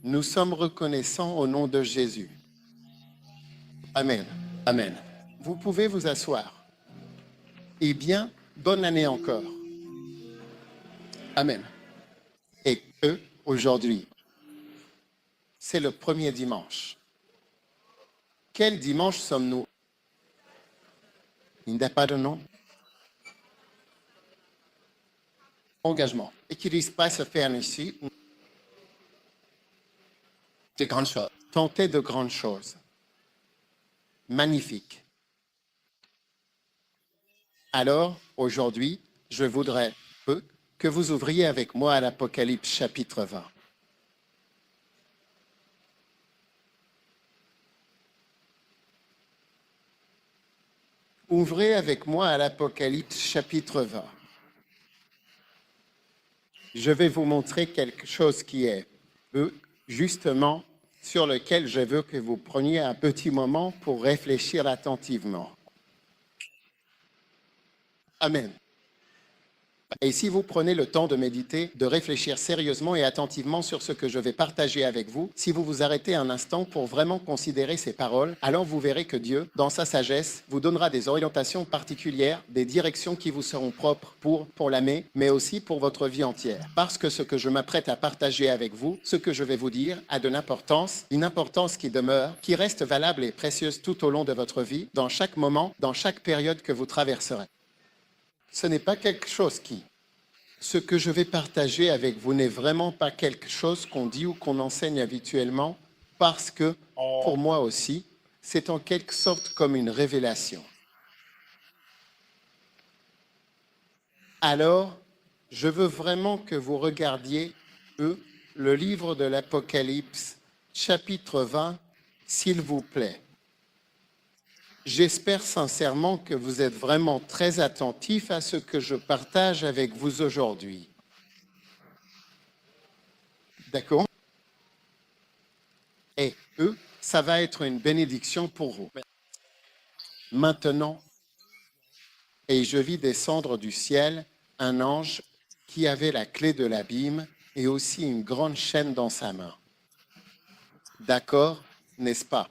Nous sommes reconnaissants au nom de Jésus. Amen. Amen. Vous pouvez vous asseoir. Eh bien, bonne année encore. Amen. Et que, aujourd'hui, c'est le premier dimanche. Quel dimanche sommes-nous? Il n'y a pas de nom. Engagement. Et qu'il ne pas se faire ici. Des grandes choses. Tenter de grandes choses. Magnifique. Alors, aujourd'hui, je voudrais peu que vous ouvriez avec moi à l'Apocalypse chapitre 20. Ouvrez avec moi à l'Apocalypse chapitre 20. Je vais vous montrer quelque chose qui est justement sur lequel je veux que vous preniez un petit moment pour réfléchir attentivement. Amen. Et si vous prenez le temps de méditer, de réfléchir sérieusement et attentivement sur ce que je vais partager avec vous, si vous vous arrêtez un instant pour vraiment considérer ces paroles, alors vous verrez que Dieu, dans sa sagesse, vous donnera des orientations particulières, des directions qui vous seront propres pour l'année, mais aussi pour votre vie entière. Parce que ce que je m'apprête à partager avec vous, ce que je vais vous dire, a de l'importance, une importance qui demeure, qui reste valable et précieuse tout au long de votre vie, dans chaque moment, dans chaque période que vous traverserez. Ce n'est pas quelque chose qui... Ce que je vais partager avec vous n'est vraiment pas quelque chose qu'on dit ou qu'on enseigne habituellement, parce que, pour moi aussi, c'est en quelque sorte comme une révélation. Alors, je veux vraiment que vous regardiez, le livre de l'Apocalypse, chapitre 20, s'il vous plaît. J'espère sincèrement que vous êtes vraiment très attentifs à ce que je partage avec vous aujourd'hui. D'accord? Et ça va être une bénédiction pour vous. Maintenant, et je vis descendre du ciel un ange qui avait la clé de l'abîme et aussi une grande chaîne dans sa main. D'accord, n'est-ce pas?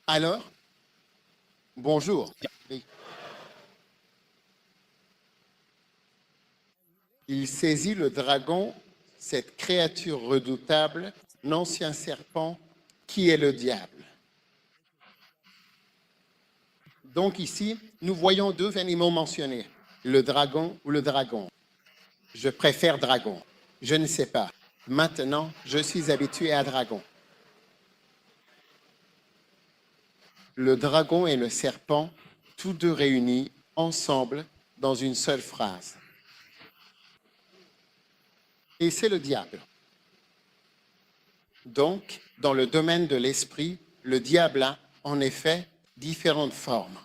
Alors, bonjour. Il saisit le dragon, cette créature redoutable, l'ancien serpent, qui est le diable. Donc ici, nous voyons deux animaux mentionnés, le dragon ou le dragon. Je préfère dragon, je ne sais pas. Maintenant, je suis habitué à dragon. Le dragon et le serpent, tous deux réunis ensemble dans une seule phrase. Et c'est le diable. Donc, dans le domaine de l'esprit, le diable a, en effet, différentes formes.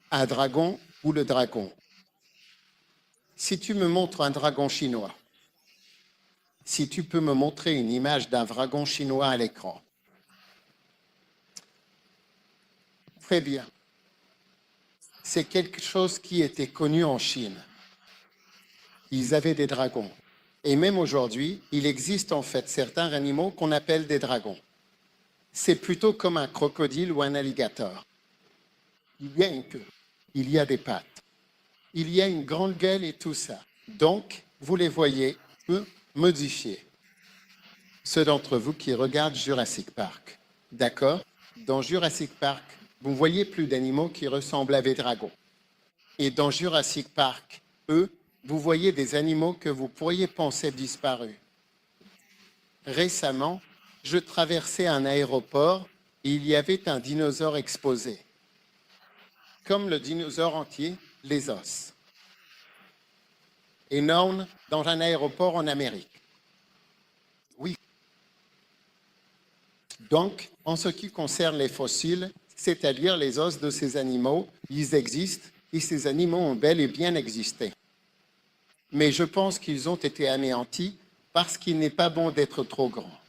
Un dragon ou le dragon. Si tu me montres un dragon chinois, si tu peux me montrer une image d'un dragon chinois à l'écran. Très bien. C'est quelque chose qui était connu en Chine. Ils avaient des dragons. Et même aujourd'hui, il existe en fait certains animaux qu'on appelle des dragons. C'est plutôt comme un crocodile ou un alligator. Il y a une queue, il y a des pattes, il y a une grande gueule et tout ça. Donc, vous les voyez peu modifiés. Ceux d'entre vous qui regardent Jurassic Park, d'accord? Dans Jurassic Park, vous voyez plus d'animaux qui ressemblent à des dragons. Et dans Jurassic Park, vous voyez des animaux que vous pourriez penser disparus. Récemment, je traversais un aéroport et il y avait un dinosaure exposé. Comme le dinosaure entier, les os. Énorme dans un aéroport en Amérique. Oui. Donc, en ce qui concerne les fossiles, c'est-à-dire les os de ces animaux, ils existent et ces animaux ont bel et bien existé. Mais je pense qu'ils ont été anéantis parce qu'il n'est pas bon d'être trop grand.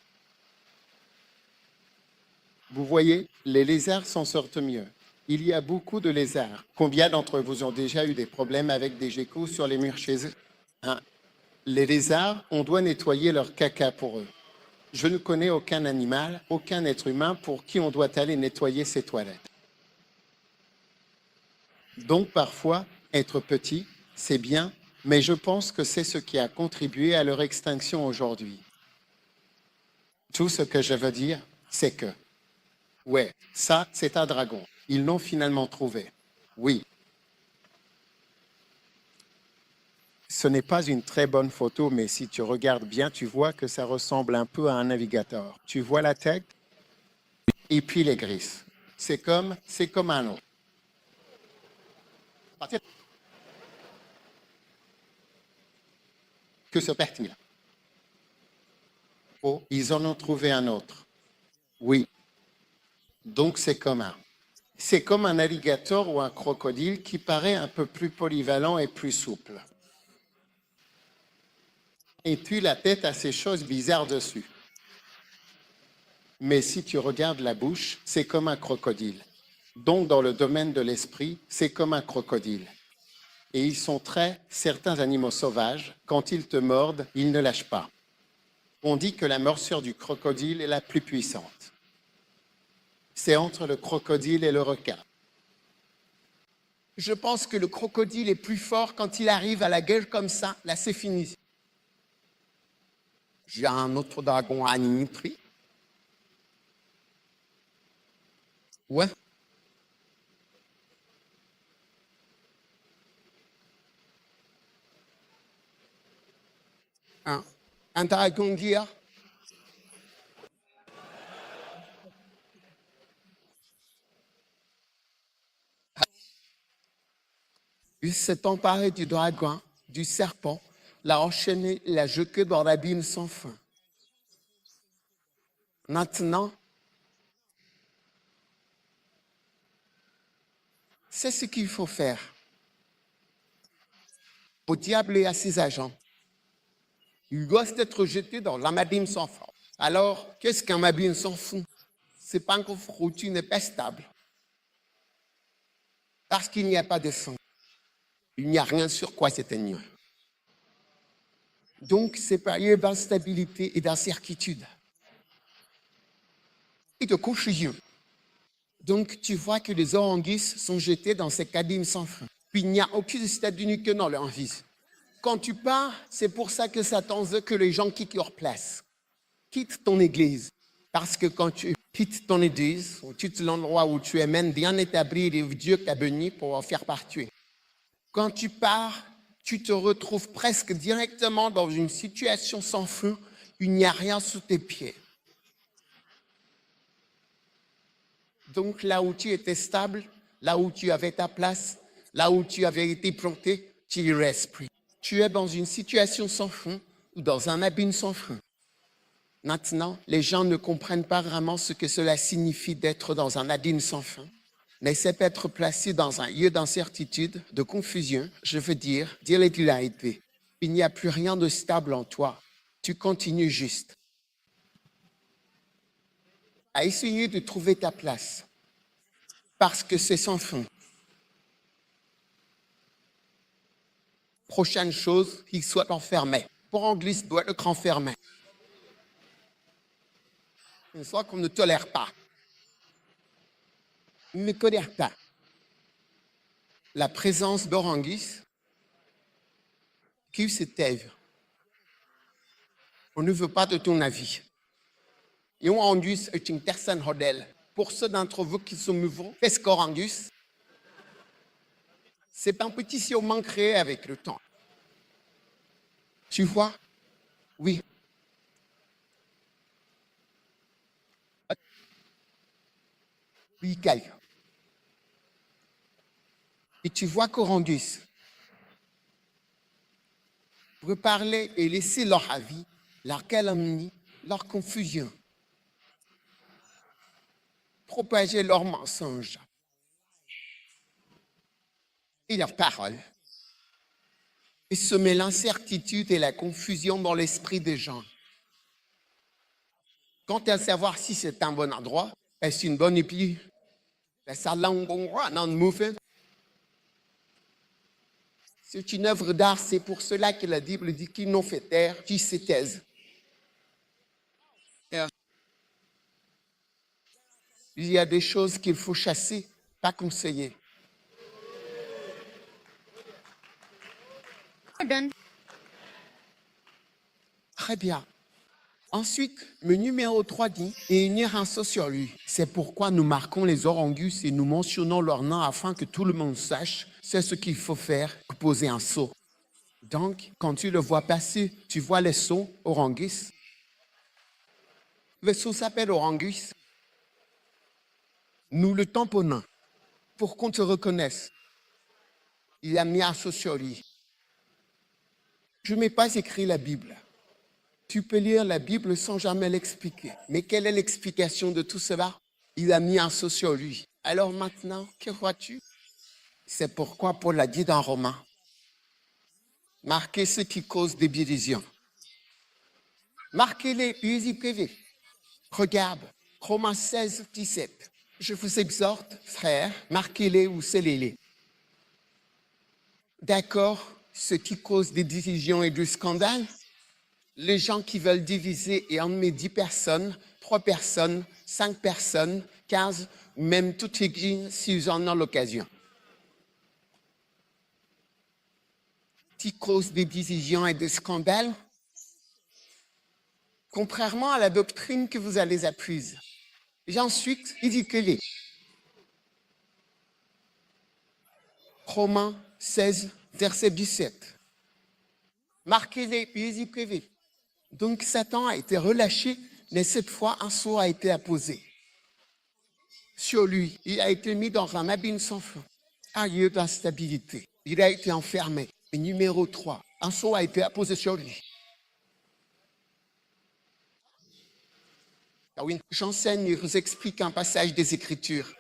Vous voyez, les lézards s'en sortent mieux. Il y a beaucoup de lézards. Combien d'entre vous ont déjà eu des problèmes avec des geckos sur les murs chez eux? Hein? Les lézards, on doit nettoyer leur caca pour eux. Je ne connais aucun animal, aucun être humain pour qui on doit aller nettoyer ses toilettes. Donc parfois, être petit, c'est bien, mais je pense que c'est ce qui a contribué à leur extinction aujourd'hui. Tout ce que je veux dire, c'est que, ouais, ça, c'est un dragon. Ils l'ont finalement trouvé. Oui. Ce n'est pas une très bonne photo, mais si tu regardes bien, tu vois que ça ressemble un peu à un navigateur. Tu vois la tête et puis les grises. C'est comme un autre. Que se passe-t-il? Oh, ils en ont trouvé un autre. Oui. Donc c'est commun. C'est comme un alligator ou un crocodile qui paraît un peu plus polyvalent et plus souple. Et puis la tête a ces choses bizarres dessus. Mais si tu regardes la bouche, c'est comme un crocodile. Donc dans le domaine de l'esprit, c'est comme un crocodile. Et ils sont certains animaux sauvages, quand ils te mordent, ils ne lâchent pas. On dit que la morsure du crocodile est la plus puissante. C'est entre le crocodile et le requin. Je pense que le crocodile est plus fort quand il arrive à la gueule comme ça. Là, c'est fini. J'ai un autre dragon à Nitri. Ouais. Un dragon d'hier. Il s'est emparé du dragon, du serpent, l'a enchaîné, l'a jeté dans l'abîme sans fin. Maintenant, c'est ce qu'il faut faire. Au diable et à ses agents. Il doit être jeté dans l'abîme sans fin. Alors, qu'est-ce qu'un abîme sans fond? C'est pas un coffre routier, n'est pas stable. Parce qu'il n'y a pas de fond. Il n'y a rien sur quoi s'éteindre. Donc, c'est période d'instabilité et d'incertitude. Et de confusion. Donc, tu vois que les oranguisses sont jetés dans ces abîmes sans fin. Puis, il n'y a aucune stabilité que dans leur vie. Quand tu pars, c'est pour ça que Satan veut que les gens quittent leur place. Quitte ton église. Parce que quand tu quittes ton église, ou quittes l'endroit où tu es même bien établi, et Dieu t'a béni pour en faire partie. Quand tu pars, tu te retrouves presque directement dans une situation sans fin. Il n'y a rien sous tes pieds. Donc là où tu étais stable, là où tu avais ta place, là où tu avais été planté, tu y restes plus. Tu es dans une situation sans fin ou dans un abîme sans fin. Maintenant, les gens ne comprennent pas vraiment ce que cela signifie d'être dans un abîme sans fin. Mais c'est être placé dans un lieu d'incertitude, de confusion, je veux dire d'irrégularité. Il n'y a plus rien de stable en toi. Tu continues juste à essayer de trouver ta place parce que c'est sans fin. Prochaine chose, qu'il soit enfermé. Pour Anglais, doit être enfermé. Une fois qu'on ne tolère pas, on ne tolère pas la présence d'Oranguis qui se taise. On ne veut pas de ton avis. Et Orangus est une personne modèle. Pour ceux d'entre vous qui sont mouvants, qu'est-ce qu'Orangus? C'est un petit sûrement créé avec le temps. Tu vois? Oui. Oui, quelqu'un. Et tu vois qu'Orangus peut parler et laisser leur avis, leur calomnie, leur confusion, propager leurs mensonges et leurs paroles, et semer l'incertitude et la confusion dans l'esprit des gens. Quant à savoir si c'est un bon endroit, est-ce une bonne épi? C'est une œuvre d'art, c'est pour cela que la Bible dit qu'ils n'ont fait taire qui se taisent. Il y a des choses qu'il faut chasser, pas conseiller. Très bien. Ensuite, le numéro 3 dit « et unir un sceau sur lui ». C'est pourquoi nous marquons les orangus et nous mentionnons leur nom afin que tout le monde sache. C'est ce qu'il faut faire, poser un sceau. Donc, quand tu le vois passer, tu vois les sceaux orangus. Le sceau s'appelle orangus. Nous le tamponnons pour qu'on te reconnaisse. Il a mis un sceau sur lui. Je n'ai pas écrit la Bible. Tu peux lire la Bible sans jamais l'expliquer. Mais quelle est l'explication de tout cela? Il a mis un sceau sur lui. Alors maintenant, que vois-tu? C'est pourquoi Paul a dit dans Romains, marquez ce qui cause des divisions. Marquez-les, puis y privés. Regarde, Romains 16, 17. Je vous exhorte, frères, marquez-les ou scellez-les. D'accord, ce qui cause des divisions et du scandale? Les gens qui veulent diviser et emmener 10 personnes, 3 personnes, 5 personnes, 15, même toute église s'ils en ont l'occasion. Qui cause des divisions et des scandales? Contrairement à la doctrine que vous allez apprendre. Et ensuite, il dit que les Romains 16, verset 17. Marquez-les, puis y privés. Donc Satan a été relâché, mais cette fois un sceau a été apposé sur lui. Il a été mis dans un abîme sans fond, un lieu d'instabilité. Il a été enfermé. Et numéro 3, un sceau a été apposé sur lui. Ah oui, j'enseigne et vous explique un passage des Écritures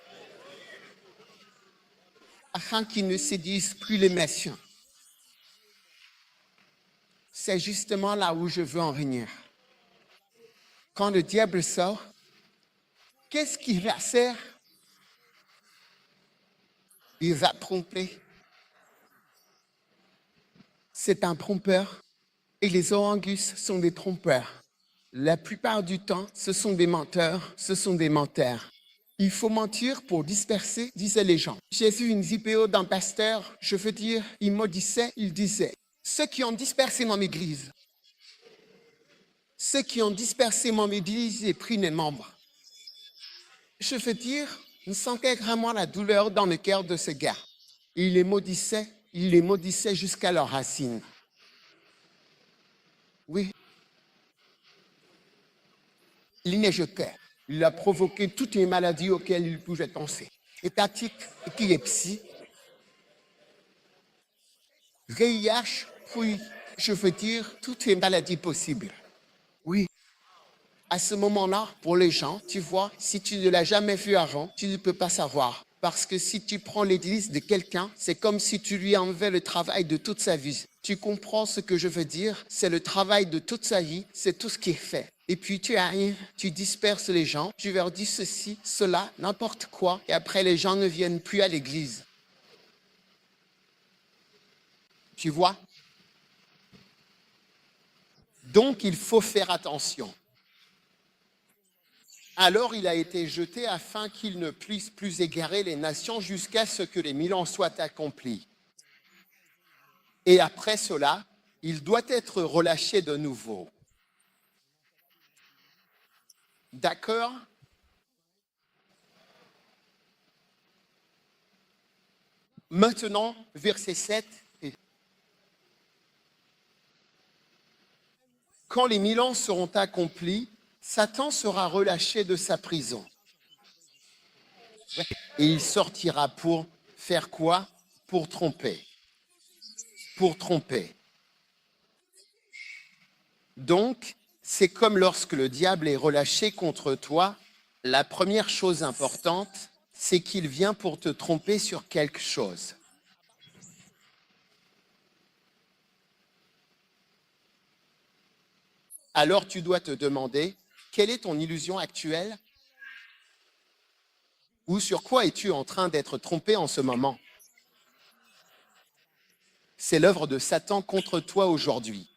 afin qu'ils ne séduisent plus les messiens. C'est justement là où je veux en venir. Quand le diable sort, qu'est-ce qu'il va faire? Il va tromper. C'est un trompeur et les orangus sont des trompeurs. La plupart du temps, ce sont des menteurs, ce sont des menteurs. Il faut mentir pour disperser, disaient les gens. J'ai vu une vidéo d'un pasteur, je veux dire, il maudissait, il disait, ceux qui ont dispersé mon église, ceux qui ont dispersé mon église et pris mes membres. Je veux dire, on sentait vraiment la douleur dans le cœur de ce gars. Il les maudissait jusqu'à leurs racines. Oui. Il les jetait. Il a provoqué toutes les maladies auxquelles il pouvait penser. Hépatique, épilepsie, VIH, puis, je veux dire, toutes les maladies possibles. Oui. À ce moment-là, pour les gens, tu vois, si tu ne l'as jamais vu avant, tu ne peux pas savoir. Parce que si tu prends l'église de quelqu'un, c'est comme si tu lui enlevais le travail de toute sa vie. Tu comprends ce que je veux dire? C'est le travail de toute sa vie, c'est tout ce qui est fait. Et puis tu arrives, tu disperses les gens, tu leur dis ceci, cela, n'importe quoi, et après les gens ne viennent plus à l'église. Tu vois? Donc il faut faire attention. Alors il a été jeté afin qu'il ne puisse plus égarer les nations jusqu'à ce que les 1000 ans soient accomplis. Et après cela, il doit être relâché de nouveau. D'accord? Maintenant, verset 7. Quand les 1000 ans seront accomplis, Satan sera relâché de sa prison. Et il sortira pour faire quoi? Pour tromper. Pour tromper. Donc, c'est comme lorsque le diable est relâché contre toi, la première chose importante, c'est qu'il vient pour te tromper sur quelque chose. Alors tu dois te demander, quelle est ton illusion actuelle? Ou sur quoi es-tu en train d'être trompé en ce moment? C'est l'œuvre de Satan contre toi aujourd'hui.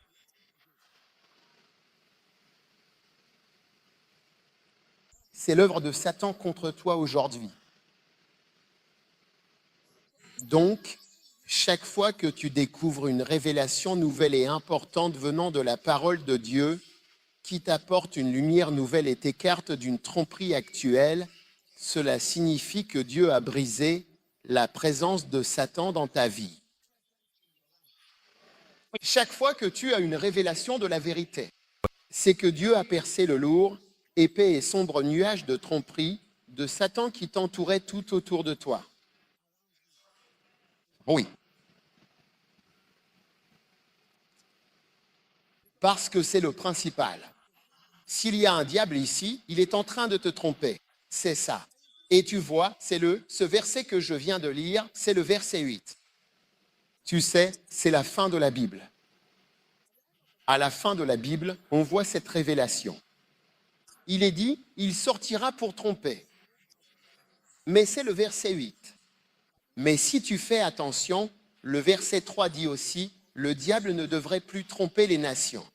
C'est l'œuvre de Satan contre toi aujourd'hui. Donc, chaque fois que tu découvres une révélation nouvelle et importante venant de la parole de Dieu, qui t'apporte une lumière nouvelle et t'écarte d'une tromperie actuelle, cela signifie que Dieu a brisé la présence de Satan dans ta vie. Chaque fois que tu as une révélation de la vérité, c'est que Dieu a percé le lourd, épais et sombre nuage de tromperie de Satan qui t'entourait tout autour de toi. Oui. Parce que c'est le principal. S'il y a un diable ici, il est en train de te tromper. C'est ça. Et tu vois, ce verset que je viens de lire, c'est le verset 8. Tu sais, c'est la fin de la Bible. À la fin de la Bible, on voit cette révélation. Il est dit, il sortira pour tromper. Mais c'est le verset 8. Mais si tu fais attention, le verset 3 dit aussi, le diable ne devrait plus tromper les nations.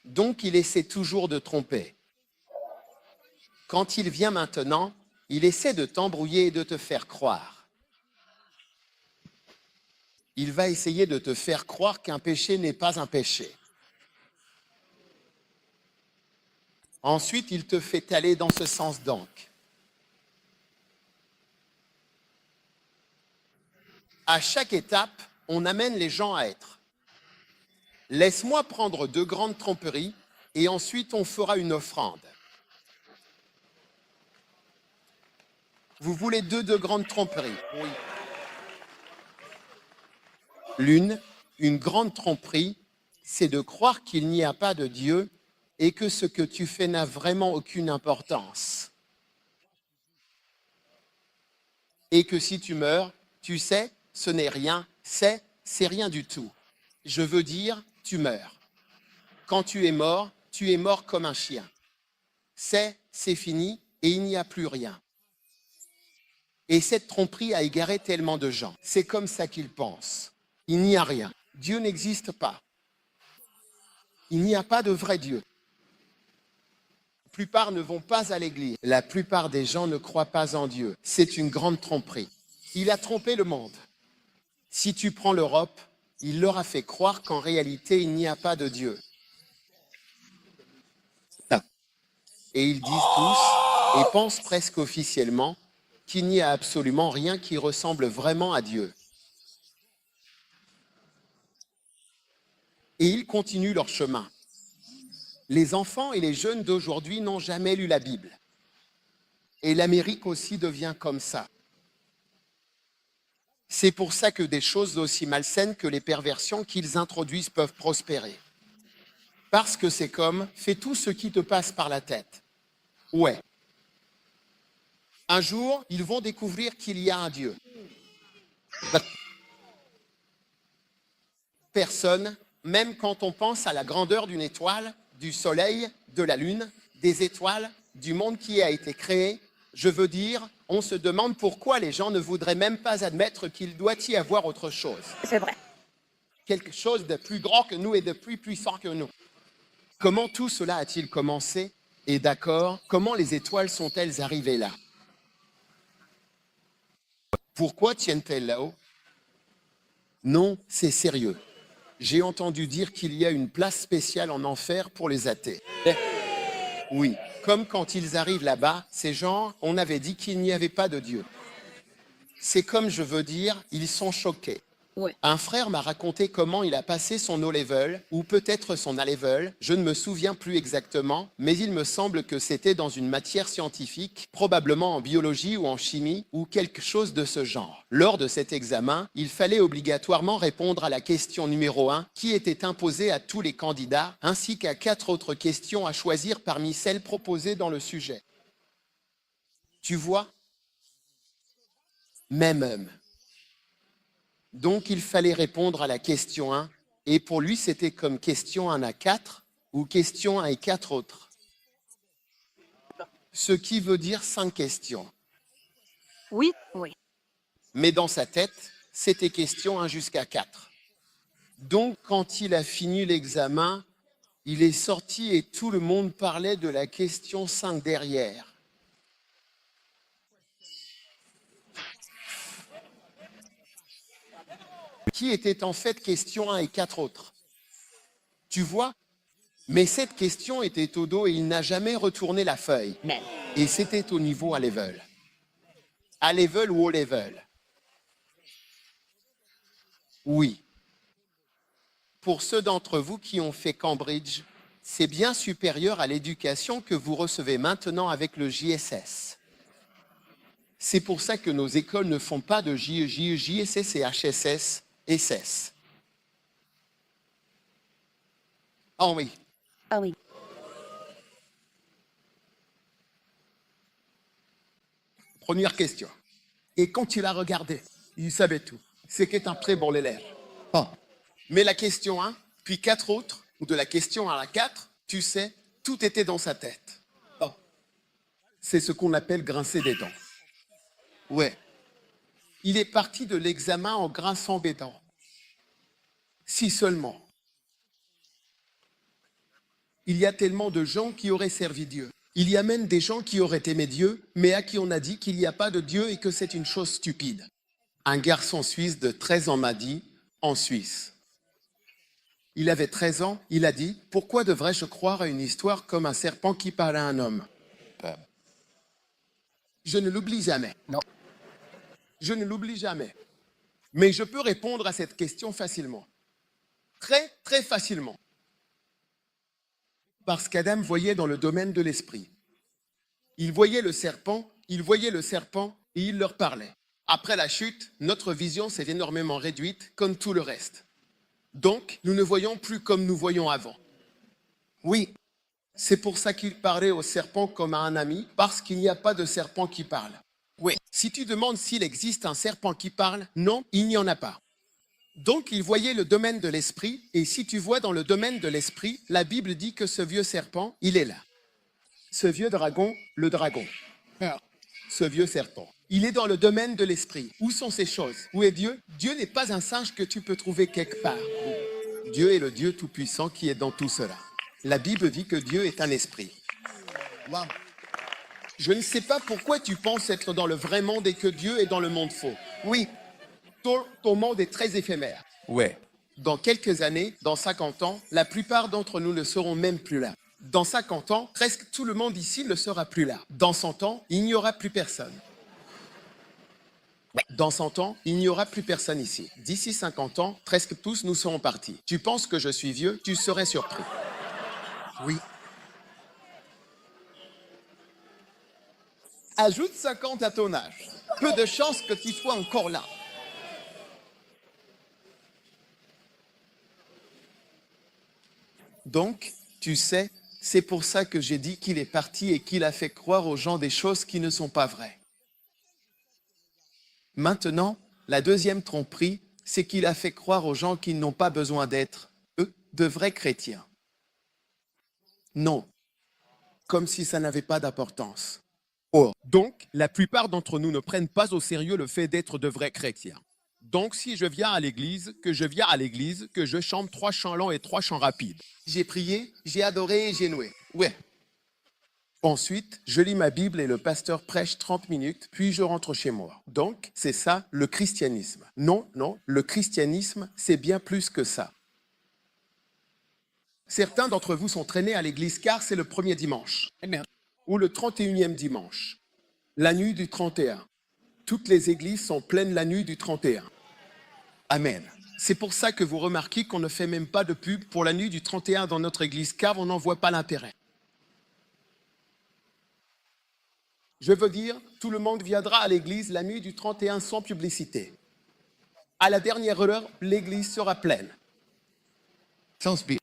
Donc il essaie toujours de tromper. Quand il vient maintenant, il essaie de t'embrouiller et de te faire croire. Il va essayer de te faire croire qu'un péché n'est pas un péché. Ensuite, il te fait aller dans ce sens donc. À chaque étape, on amène les gens à être. Laisse-moi prendre 2 grandes tromperies et ensuite on fera une offrande. Vous voulez 2 grandes tromperies? Oui. L'une, une grande tromperie, c'est de croire qu'il n'y a pas de Dieu et que ce que tu fais n'a vraiment aucune importance. Et que si tu meurs, tu sais, ce n'est rien, c'est rien du tout. Je veux dire, tu meurs. Quand tu es mort comme un chien. C'est fini et il n'y a plus rien. Et cette tromperie a égaré tellement de gens. C'est comme ça qu'ils pensent. Il n'y a rien. Dieu n'existe pas. Il n'y a pas de vrai Dieu. La plupart ne vont pas à l'église. La plupart des gens ne croient pas en Dieu. C'est une grande tromperie. Il a trompé le monde. Si tu prends l'Europe, il leur a fait croire qu'en réalité, il n'y a pas de Dieu. Et ils disent tous, et pensent presque officiellement, qu'il n'y a absolument rien qui ressemble vraiment à Dieu. Et ils continuent leur chemin. Les enfants et les jeunes d'aujourd'hui n'ont jamais lu la Bible. Et l'Amérique aussi devient comme ça. C'est pour ça que des choses aussi malsaines que les perversions qu'ils introduisent peuvent prospérer. Parce que c'est comme, fais tout ce qui te passe par la tête. Ouais. Un jour, ils vont découvrir qu'il y a un Dieu. Personne, même quand on pense à la grandeur d'une étoile, du soleil, de la lune, des étoiles, du monde qui a été créé, je veux dire, on se demande pourquoi les gens ne voudraient même pas admettre qu'il doit y avoir autre chose. C'est vrai. Quelque chose de plus grand que nous et de plus puissant que nous. Comment tout cela a-t-il commencé? Et d'accord, comment les étoiles sont-elles arrivées là? Pourquoi tiennent-elles là-haut? Non, c'est sérieux. J'ai entendu dire qu'il y a une place spéciale en enfer pour les athées. Oui, comme quand ils arrivent là-bas, ces gens, on avait dit qu'il n'y avait pas de Dieu. C'est comme, je veux dire, ils sont choqués. Ouais. Un frère m'a raconté comment il a passé son O-level, ou peut-être son A-level, je ne me souviens plus exactement, mais il me semble que c'était dans une matière scientifique, probablement en biologie ou en chimie, ou quelque chose de ce genre. Lors de cet examen, il fallait obligatoirement répondre à la question numéro 1, qui était imposée à tous les candidats, ainsi qu'à 4 autres questions à choisir parmi celles proposées dans le sujet. Tu vois? Même homme. Donc, il fallait répondre à la question 1, et pour lui, c'était comme question 1 à 4, ou question 1 et 4 autres. Ce qui veut dire 5 questions. Oui, oui. Mais dans sa tête, c'était question 1 jusqu'à 4. Donc, quand il a fini l'examen, il est sorti et tout le monde parlait de la question 5 derrière. Qui était en fait question 1 et 4 autres. Tu vois? Mais cette question était au dos et il n'a jamais retourné la feuille. Et c'était au niveau A-level. A-level ou O-level? Oui. Pour ceux d'entre vous qui ont fait Cambridge, c'est bien supérieur à l'éducation que vous recevez maintenant avec le JSS. C'est pour ça que nos écoles ne font pas de JE, JSS et HSS, SS. Oh oui. Ah oui. Première question. Et quand il a regardé, il savait tout. C'était un très bon élève. Oh. Mais la question 1, puis 4 autres, ou de la question 1 à la 4, tu sais, tout était dans sa tête. Oh. C'est ce qu'on appelle grincer des dents. Ouais. Il est parti de l'examen en grinçant des dents. Si seulement. Il y a tellement de gens qui auraient servi Dieu. Il y a même des gens qui auraient aimé Dieu, mais à qui on a dit qu'il n'y a pas de Dieu et que c'est une chose stupide. Un garçon suisse de 13 ans m'a dit, en Suisse. Il avait 13 ans, il a dit, pourquoi devrais-je croire à une histoire comme un serpent qui parle à un homme? Je ne l'oublie jamais. Non. Je ne l'oublie jamais. Mais je peux répondre à cette question facilement. Très, très facilement. Parce qu'Adam voyait dans le domaine de l'esprit. Il voyait le serpent et il leur parlait. Après la chute, notre vision s'est énormément réduite comme tout le reste. Donc, nous ne voyons plus comme nous voyions avant. Oui, c'est pour ça qu'il parlait au serpent comme à un ami, parce qu'il n'y a pas de serpent qui parle. Oui, si tu demandes s'il existe un serpent qui parle, non, il n'y en a pas. Donc, il voyait le domaine de l'esprit, et si tu vois dans le domaine de l'esprit, la Bible dit que ce vieux serpent, il est là. Ce vieux dragon, le dragon. Ce vieux serpent. Il est dans le domaine de l'esprit. Où sont ces choses? Où est Dieu? Dieu n'est pas un singe que tu peux trouver quelque part. Dieu est le Dieu tout-puissant qui est dans tout cela. La Bible dit que Dieu est un esprit. Wow. Je ne sais pas pourquoi tu penses être dans le vrai monde et que Dieu est dans le monde faux. Oui, ton monde est très éphémère. Ouais. Dans quelques années, dans 50 ans, la plupart d'entre nous ne seront même plus là. Dans 50 ans, presque tout le monde ici ne sera plus là. Dans 100 ans, il n'y aura plus personne. Dans 100 ans, il n'y aura plus personne ici. D'ici 50 ans, presque tous nous serons partis. Tu penses que je suis vieux? Tu serais surpris. Oui. Ajoute 50 à ton âge. Peu de chances que tu sois encore là. Donc, tu sais, c'est pour ça que j'ai dit qu'il est parti et qu'il a fait croire aux gens des choses qui ne sont pas vraies. Maintenant, la deuxième tromperie, c'est qu'il a fait croire aux gens qu'ils n'ont pas besoin d'être, eux, de vrais chrétiens. Non, comme si ça n'avait pas d'importance. Or, donc, la plupart d'entre nous ne prennent pas au sérieux le fait d'être de vrais chrétiens. Donc, si je viens à l'église, que je chante 3 chants lents et 3 chants rapides. J'ai prié, j'ai adoré et j'ai noué. Ouais. Ensuite, je lis ma Bible et le pasteur prêche 30 minutes, puis je rentre chez moi. Donc, c'est ça le christianisme. Non, le christianisme, c'est bien plus que ça. Certains d'entre vous sont traînés à l'église car c'est le premier dimanche. Ou le 31e dimanche. La nuit du 31. Toutes les églises sont pleines la nuit du 31. Amen. C'est pour ça que vous remarquez qu'on ne fait même pas de pub pour la nuit du 31 dans notre église, car on n'en voit pas l'intérêt. Je veux dire, tout le monde viendra à l'église la nuit du 31 sans publicité. À la dernière heure, l'église sera pleine.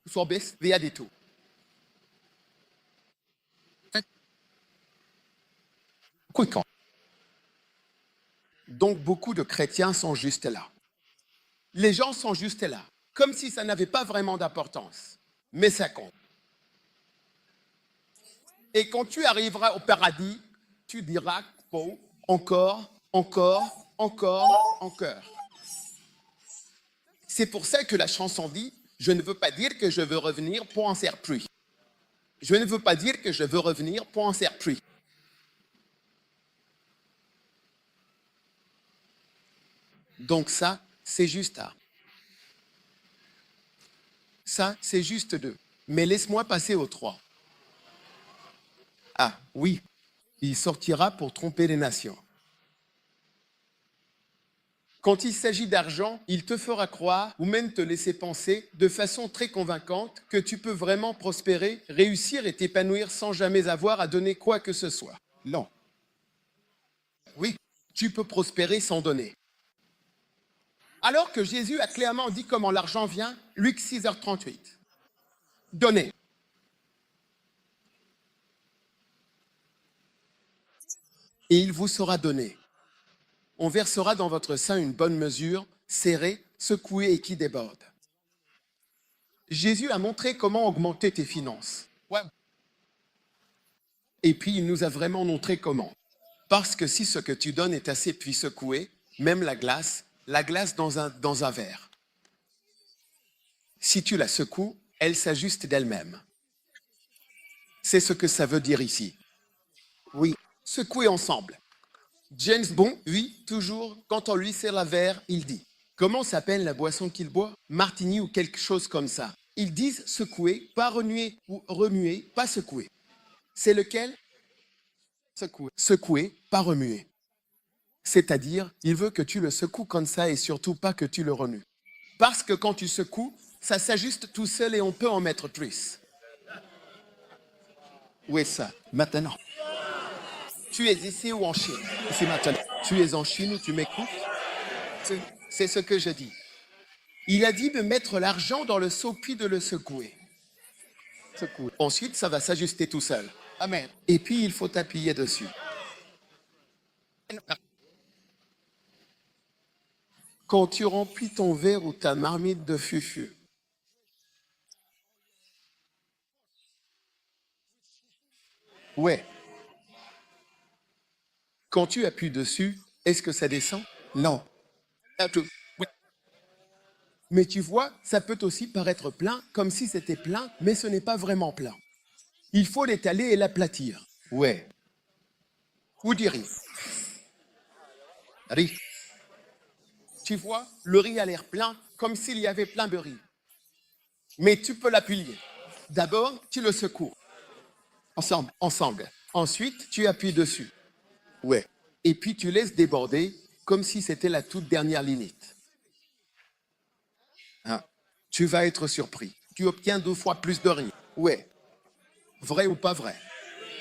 Så bäst vi är tout. Donc beaucoup de chrétiens sont juste là. Les gens sont juste là, comme si ça n'avait pas vraiment d'importance. Mais ça compte. Et quand tu arriveras au paradis, tu diras oh, encore, encore, encore, encore. C'est pour ça que la chanson dit « Je ne veux pas dire que je veux revenir pour en faire plus. Je ne veux pas dire que je veux revenir pour en faire plus. » Donc ça, c'est juste A. Ça, c'est juste 2. Mais laisse-moi passer au 3. Ah, oui, il sortira pour tromper les nations. Quand il s'agit d'argent, il te fera croire ou même te laisser penser de façon très convaincante que tu peux vraiment prospérer, réussir et t'épanouir sans jamais avoir à donner quoi que ce soit. Non. Oui, tu peux prospérer sans donner. Alors que Jésus a clairement dit comment l'argent vient, Luc 6h38. Donnez. Et il vous sera donné. On versera dans votre sein une bonne mesure, serrée, secouée et qui déborde. Jésus a montré comment augmenter tes finances. Ouais. Et puis, il nous a vraiment montré comment. Parce que si ce que tu donnes est assez puis secoué, même la glace dans un verre. Si tu la secoues, elle s'ajuste d'elle-même. C'est ce que ça veut dire ici. Oui, secouer ensemble. James Bond, oui, toujours, quand on lui sert la verre, il dit « Comment s'appelle la boisson qu'il boit? Martini ou quelque chose comme ça. » Ils disent secouer, pas remuer, ou remuer, pas secouer. C'est lequel? Secouer. Secouer, pas remuer. C'est-à-dire, il veut que tu le secoues comme ça et surtout pas que tu le remues. Parce que quand tu secoues, ça s'ajuste tout seul et on peut en mettre plus. Où est ça? Maintenant. Tu es ici ou en Chine? C'est maintenant. Tu es en Chine ou tu m'écoutes? C'est ce que je dis. Il a dit de mettre l'argent dans le seau puis de le secouer. Ensuite, ça va s'ajuster tout seul. Amen. Et puis, il faut appuyer dessus. Quand tu remplis ton verre ou ta marmite de fufu, ouais. Quand tu appuies dessus, est-ce que ça descend? Non. Mais tu vois, ça peut aussi paraître plein, comme si c'était plein, mais ce n'est pas vraiment plein. Il faut l'étaler et l'aplatir. Ouais. Ou du riz. Riz. Tu vois, le riz a l'air plein, comme s'il y avait plein de riz. Mais tu peux l'appuyer. D'abord, tu le secoues. Ensemble. Ensuite, tu appuies dessus. Ouais. Et puis, tu laisses déborder, comme si c'était la toute dernière limite. Ah. Tu vas être surpris. Tu obtiens 2 fois plus de riz. Ouais. Vrai ou pas vrai?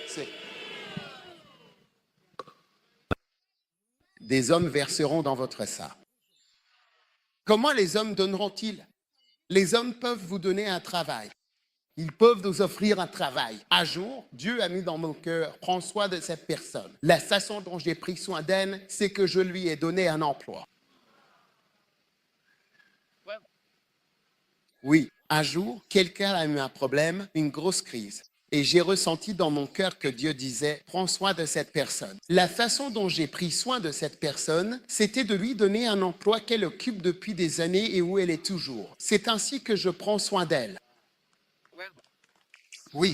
C'est. Des hommes verseront dans votre sein. Comment les hommes donneront-ils? Les hommes peuvent vous donner un travail. Ils peuvent nous offrir un travail. Un jour, Dieu a mis dans mon cœur, prends soin de cette personne. La façon dont j'ai pris soin d'elle, c'est que je lui ai donné un emploi. Oui, un jour, quelqu'un a eu un problème, une grosse crise. Et j'ai ressenti dans mon cœur que Dieu disait, prends soin de cette personne. La façon dont j'ai pris soin de cette personne, c'était de lui donner un emploi qu'elle occupe depuis des années et où elle est toujours. C'est ainsi que je prends soin d'elle. Oui.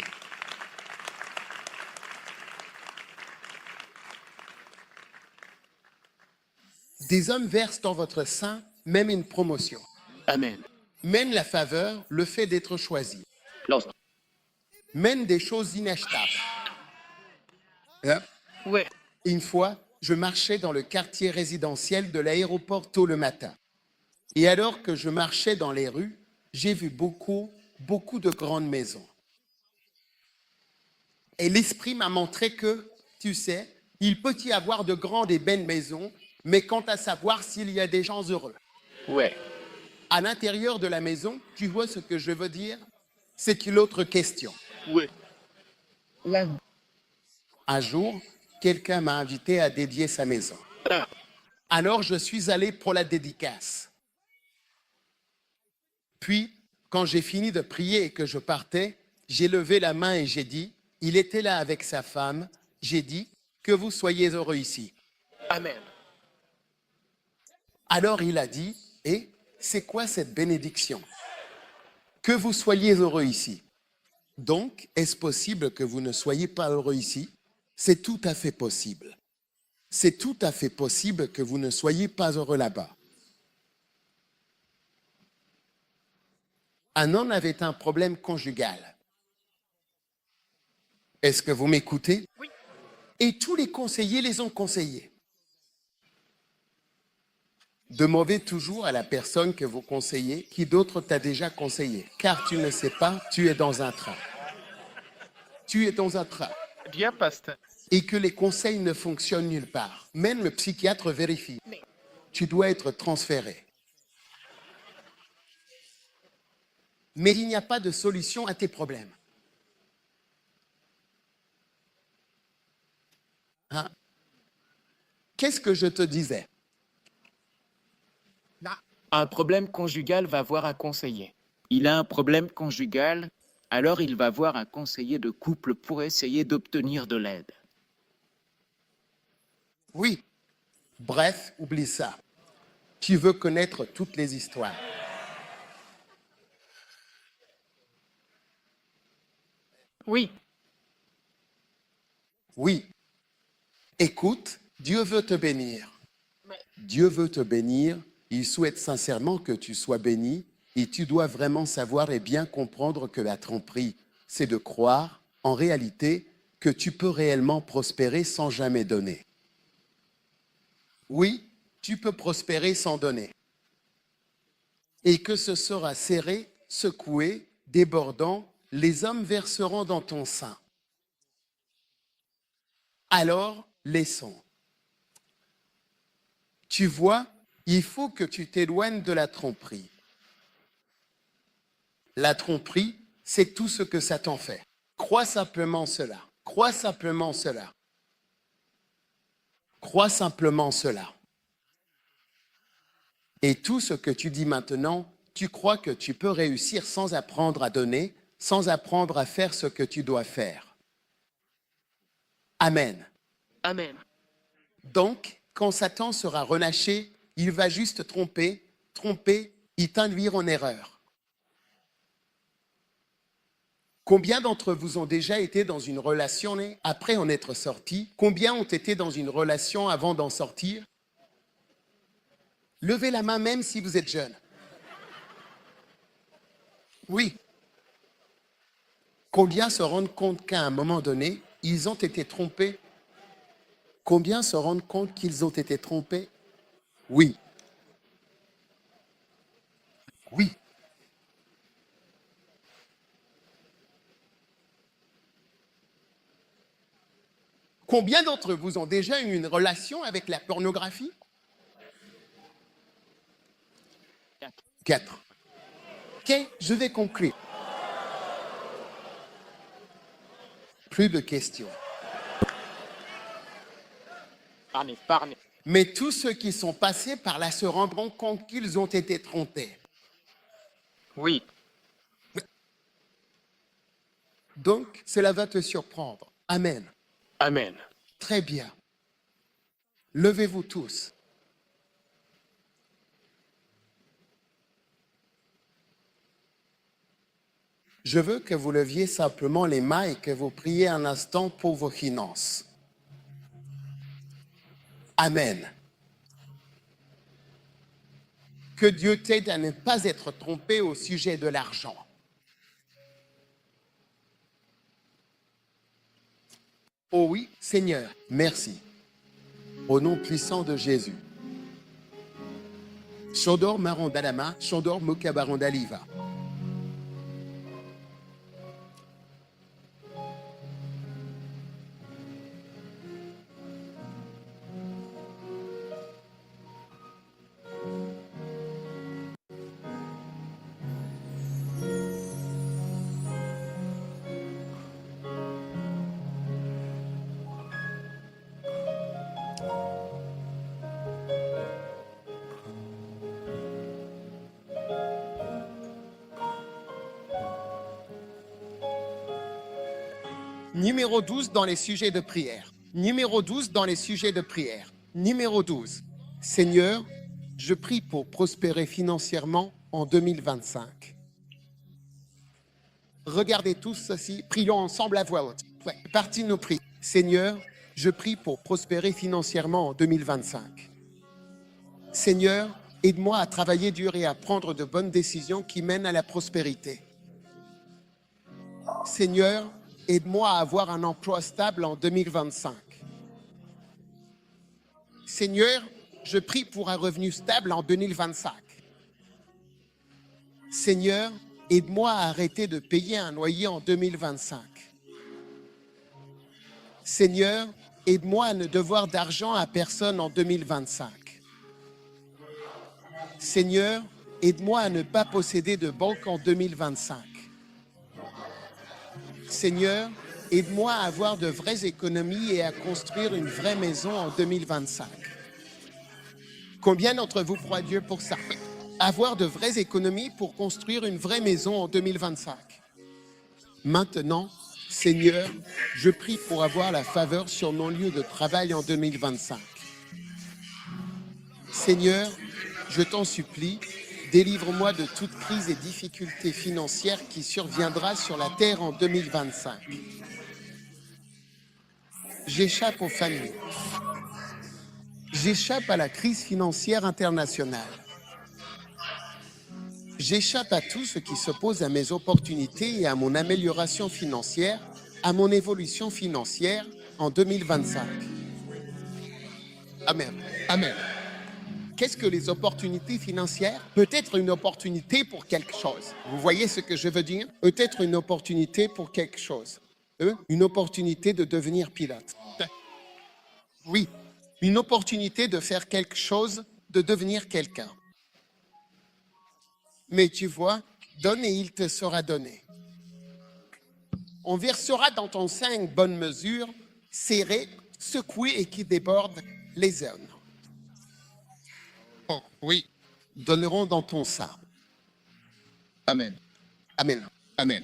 Des hommes versent dans votre sein même une promotion. Amen. Même la faveur, le fait d'être choisi. Lost. Même des choses inachetables. Ouais. Une fois, je marchais dans le quartier résidentiel de l'aéroport tôt le matin. Et alors que je marchais dans les rues, j'ai vu beaucoup de grandes maisons. Et l'esprit m'a montré que, tu sais, il peut y avoir de grandes et belles maisons, mais quant à savoir s'il y a des gens heureux. Ouais. À l'intérieur de la maison, tu vois ce que je veux dire? C'est une autre question. Ouais. Un jour, quelqu'un m'a invité à dédier sa maison. Alors, je suis allé pour la dédicace. Puis, quand j'ai fini de prier et que je partais, j'ai levé la main et j'ai dit, Il était là avec sa femme. J'ai dit que vous soyez heureux ici. Amen. Alors il a dit, et c'est quoi cette bénédiction? Que vous soyez heureux ici. Donc, est-ce possible que vous ne soyez pas heureux ici? C'est tout à fait possible. C'est tout à fait possible que vous ne soyez pas heureux là-bas. Un homme avait un problème conjugal. Est-ce que vous m'écoutez? Oui. Et tous les conseillers les ont conseillés. Demandez toujours à la personne que vous conseillez qui d'autre t'a déjà conseillé. Car tu ne sais pas, tu es dans un train. Tu es dans un train. Bien, pasteur. Et que les conseils ne fonctionnent nulle part. Même le psychiatre vérifie. Tu dois être transféré. Mais il n'y a pas de solution à tes problèmes. Hein? Qu'est-ce que je te disais? Un problème conjugal va voir un conseiller. Il a un problème conjugal, alors il va voir un conseiller de couple pour essayer d'obtenir de l'aide. Oui. Bref, oublie ça. Tu veux connaître toutes les histoires. Oui. Oui. Écoute, Dieu veut te bénir. Dieu veut te bénir. Il souhaite sincèrement que tu sois béni. Et tu dois vraiment savoir et bien comprendre que la tromperie, c'est de croire, en réalité, que tu peux réellement prospérer sans jamais donner. Oui, tu peux prospérer sans donner. Et que ce sera serré, secoué, débordant, les hommes verseront dans ton sein. Alors, laissons. Tu vois, il faut que tu t'éloignes de la tromperie. La tromperie, c'est tout ce que Satan fait. Crois simplement cela. Crois simplement cela. Crois simplement cela. Et tout ce que tu dis maintenant, tu crois que tu peux réussir sans apprendre à donner, sans apprendre à faire ce que tu dois faire. Amen. Amen. Donc, quand Satan sera relâché, il va juste tromper, et t'induire en erreur. Combien d'entre vous ont déjà été dans une relation après en être sortis? Combien ont été dans une relation avant d'en sortir? Levez la main même si vous êtes jeune. Oui. Combien se rendent compte qu'à un moment donné, ils ont été trompés? Combien se rendent compte qu'ils ont été trompés? Oui. Oui. Combien d'entre vous ont déjà eu une relation avec la pornographie? 4. Ok, je vais conclure. Plus de questions. Parnez. Mais tous ceux qui sont passés par là se rendront compte qu'ils ont été trompés. Oui. Donc, cela va te surprendre. Amen. Amen. Très bien. Levez-vous tous. Je veux que vous leviez simplement les mains et que vous priez un instant pour vos finances. Amen. Que Dieu t'aide à ne pas être trompé au sujet de l'argent. Oh oui, Seigneur, merci. Au nom puissant de Jésus. Shodor Marondalama, Shodor Mokabarondaliva. Numéro 12 dans les sujets de prière. Numéro 12 dans les sujets de prière. Numéro 12. Seigneur, je prie pour prospérer financièrement en 2025. Regardez tous ceci, prions ensemble à voix haute. Ouais, partie de nos prières. Seigneur, je prie pour prospérer financièrement en 2025. Seigneur, aide-moi à travailler dur et à prendre de bonnes décisions qui mènent à la prospérité. Seigneur, aide-moi à avoir un emploi stable en 2025. Seigneur, je prie pour un revenu stable en 2025. Seigneur, aide-moi à arrêter de payer un loyer en 2025. Seigneur, aide-moi à ne devoir d'argent à personne en 2025. Seigneur, aide-moi à ne pas posséder de banque en 2025. Seigneur, aide-moi à avoir de vraies économies et à construire une vraie maison en 2025. Combien d'entre vous croient Dieu pour ça? Avoir de vraies économies pour construire une vraie maison en 2025. Maintenant, Seigneur, je prie pour avoir la faveur sur mon lieu de travail en 2025. Seigneur, je t'en supplie, délivre-moi de toute crise et difficulté financière qui surviendra sur la terre en 2025. J'échappe aux familles. J'échappe à la crise financière internationale. J'échappe à tout ce qui s'oppose à mes opportunités et à mon amélioration financière, à mon évolution financière en 2025. Amen. Amen. Qu'est-ce que les opportunités financières? Peut-être une opportunité pour quelque chose. Vous voyez ce que je veux dire? Peut-être une opportunité pour quelque chose. Une opportunité de devenir pilote. Oui, une opportunité de faire quelque chose, de devenir quelqu'un. Mais tu vois, donne et il te sera donné. On versera dans ton sein une bonne mesure, serrée, secouée et qui déborde les urnes. Oh, oui. Donneront dans ton sein. Amen. Amen. Amen.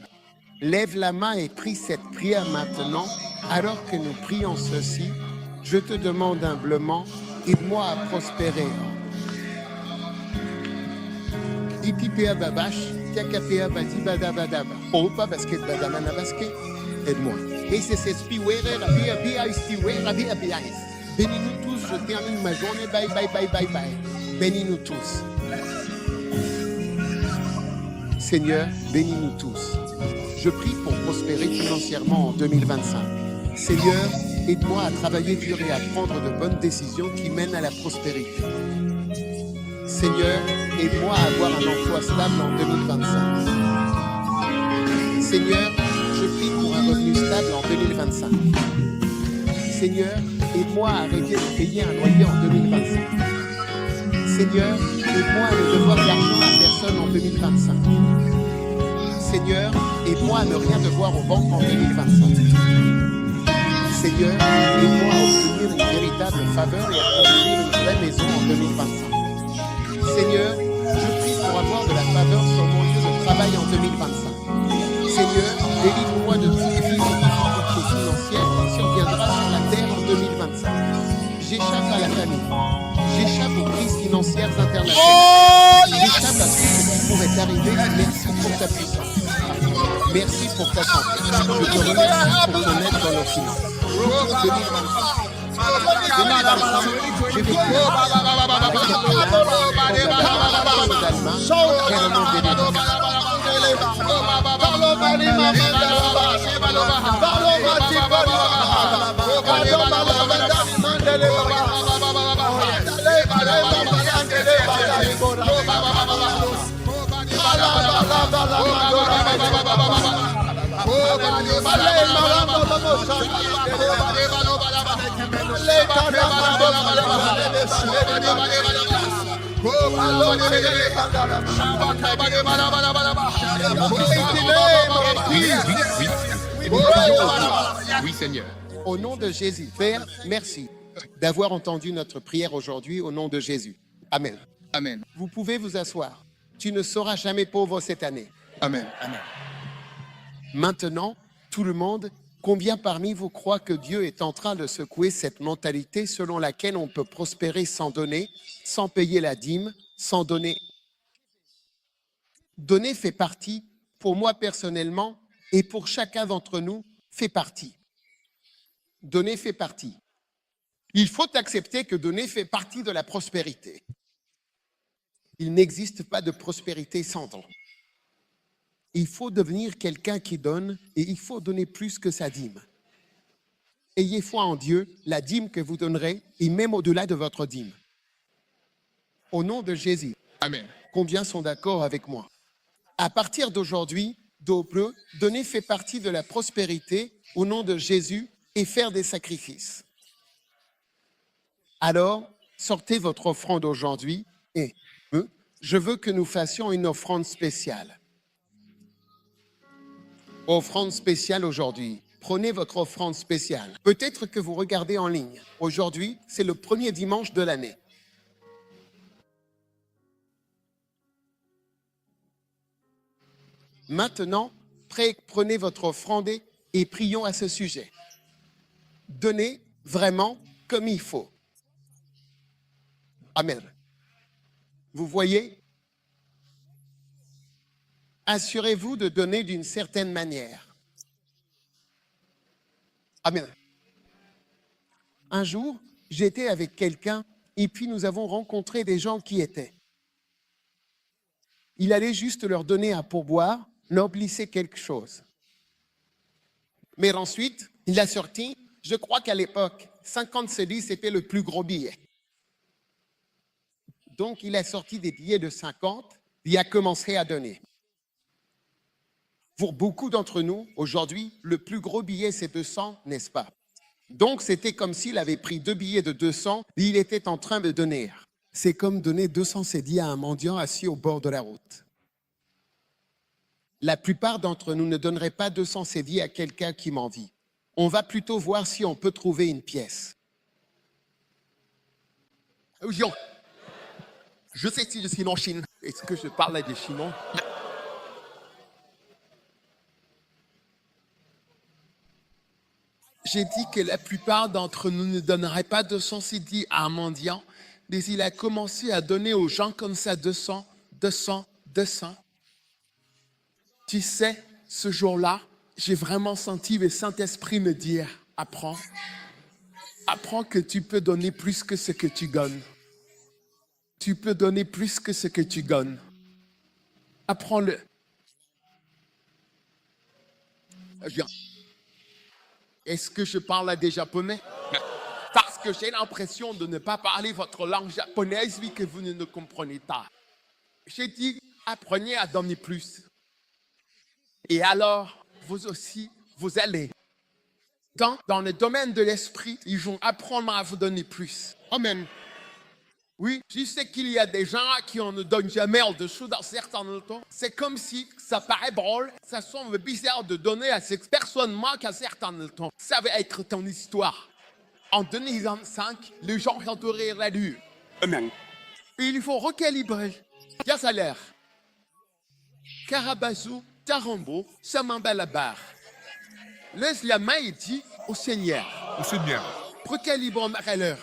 Lève la main et prie cette prière maintenant. Alors que nous prions ceci, je te demande humblement, aide-moi à prospérer. Itipea babash, tiakapea badibadabadaba. Opa basket badamana basket. Aide-moi. Et c'est spiwere, rabia bia istiwe, rabia biaïs. Bénis-nous tous, je termine ma journée. Bye bye bye bye bye. Bénis-nous tous. Seigneur, bénis-nous tous. Je prie pour prospérer financièrement en 2025. Seigneur, aide-moi à travailler dur et à prendre de bonnes décisions qui mènent à la prospérité. Seigneur, aide-moi à avoir un emploi stable en 2025. Seigneur, je prie pour un revenu stable en 2025. Seigneur, aide-moi à arrêter de payer un loyer en 2025. Seigneur, aide-moi à ne devoir d'argent à personne en 2025. Seigneur, aide-moi à ne rien devoir aux banques en 2025. Seigneur, aide-moi à obtenir une véritable faveur et à construire une vraie maison en 2025. Seigneur, je prie pour avoir de la faveur sur mon lieu de travail en 2025. Seigneur, délivre-moi de toute crise et difficulté financière qui surviendra sur la terre en 2025. J'échappe à la famille. J'échappe aux crises financières internationales. J'échappe à tout ce qui pourrait arriver. Merci pour ta puissance. Merci pour ta santé. Je te remercie pour ton aide dans nos finances. 2025. 2025, j'ai vécu avec Oui, Seigneur. Au nom de Jésus, Père, merci d'avoir entendu notre prière aujourd'hui au nom de Jésus. Amen. Amen. Vous pouvez vous asseoir. Tu ne seras jamais pauvre cette année. Amen. Amen. Maintenant, tout le monde, Combien parmi vous croient que Dieu est en train de secouer cette mentalité selon laquelle on peut prospérer sans donner, sans payer la dîme, sans donner? Donner fait partie, pour moi personnellement, et pour chacun d'entre nous, fait partie. Donner fait partie. Il faut accepter que donner fait partie de la prospérité. Il n'existe pas de prospérité sans don. Il faut devenir quelqu'un qui donne et il faut donner plus que sa dîme. Ayez foi en Dieu, la dîme que vous donnerez et même au-delà de votre dîme. Au nom de Jésus. Amen. Combien sont d'accord avec moi? À partir d'aujourd'hui, d'Aubreu, donner fait partie de la prospérité au nom de Jésus et faire des sacrifices. Alors, sortez votre offrande aujourd'hui et je veux que nous fassions une offrande spéciale. Offrande spéciale aujourd'hui. Prenez votre offrande spéciale. Peut-être que vous regardez en ligne. Aujourd'hui, c'est le premier dimanche de l'année. Maintenant, prenez votre offrande et prions à ce sujet. Donnez vraiment comme il faut. Amen. Vous voyez? Assurez-vous de donner d'une certaine manière. Amen. Un jour, j'étais avec quelqu'un et puis nous avons rencontré des gens qui étaient. Il allait juste leur donner un pourboire, leur glisser quelque chose. Mais ensuite, il a sorti, je crois qu'à l'époque, 50 cédis, c'était le plus gros billet. Donc, il a sorti des billets de 50, il a commencé à donner. Pour beaucoup d'entre nous, aujourd'hui, le plus gros billet, c'est 200, n'est-ce pas? Donc, c'était comme s'il avait pris 2 billets de 200 et il était en train de donner. C'est comme donner 200 cédis à un mendiant assis au bord de la route. La plupart d'entre nous ne donneraient pas 200 cédis à quelqu'un qui m'envie. On va plutôt voir si on peut trouver une pièce. Jean, je sais si je suis en Chine. Est-ce que je parle des Chinois? J'ai dit que la plupart d'entre nous ne donneraient pas 200 cédis à un mendiant, mais il a commencé à donner aux gens comme ça 200, 200, 200. Tu sais, ce jour-là, j'ai vraiment senti le Saint-Esprit me dire, apprends. Apprends que tu peux donner plus que ce que tu donnes. Tu peux donner plus que ce que tu donnes. Apprends-le. Est-ce que je parle à des Japonais? Parce que j'ai l'impression de ne pas parler votre langue japonaise, vu que vous ne comprenez pas. J'ai dit, apprenez à donner plus. Et alors, vous aussi, vous allez. Dans le domaine de l'esprit, ils vont apprendre à vous donner plus. Amen. Oui, je sais qu'il y a des gens qui ne donnent jamais en dessous dans certains temps. C'est comme si ça paraît drôle, ça semble bizarre de donner à cette personne manque à certains temps. Ça va être ton histoire. En 2025, les gens vont te rire la lune. Amen. Et il faut recalibrer. Bien salaire. Karabazou, Tarambo, Samambalabar. Laisse la main et dis au Seigneur. Au Seigneur. Recalibre ma valeur.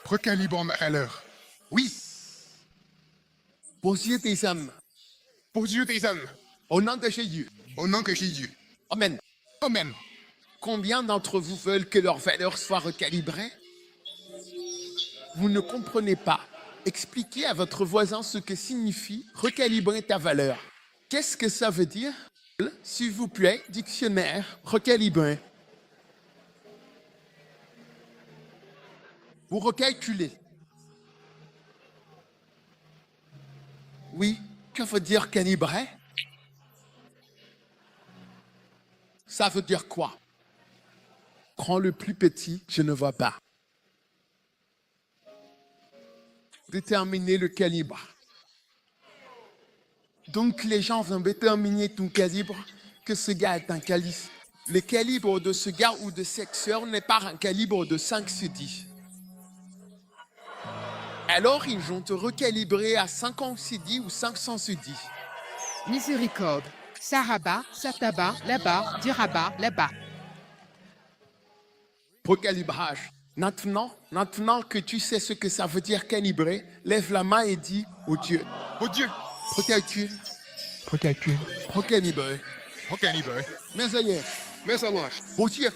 Recalibre ma valeur. Oui. Pour Dieu tes âmes. Pour Dieu tes âmes. Au nom de Jésus. Au nom de Jésus. Amen. Amen. Combien d'entre vous veulent que leur valeur soit recalibrée? Vous ne comprenez pas. Expliquez à votre voisin ce que signifie recalibrer ta valeur. Qu'est-ce que ça veut dire? S'il vous plaît, dictionnaire, recalibrer. Vous recalculez. Oui, que veut dire calibrer? Ça veut dire quoi? Prends le plus petit, je ne vois pas. Déterminer le calibre. Donc les gens vont déterminer ton calibre, que ce gars est un calibre. Le calibre de ce gars ou de cette sœur n'est pas un calibre de 5 sur 10. Alors ils vont te recalibrer à 50 sur 10 ou 500 sur 10. Miséricorde. Saraba, Sataba, là-bas, Diraba, là-bas. Recalibrage. Maintenant que tu sais ce que ça veut dire calibrer, lève la main et dis au Dieu. Au Dieu. Recalcule, Recalcule. recalibrer. Recalibre. Mais ailleurs, Mais ça marche. au Dieu,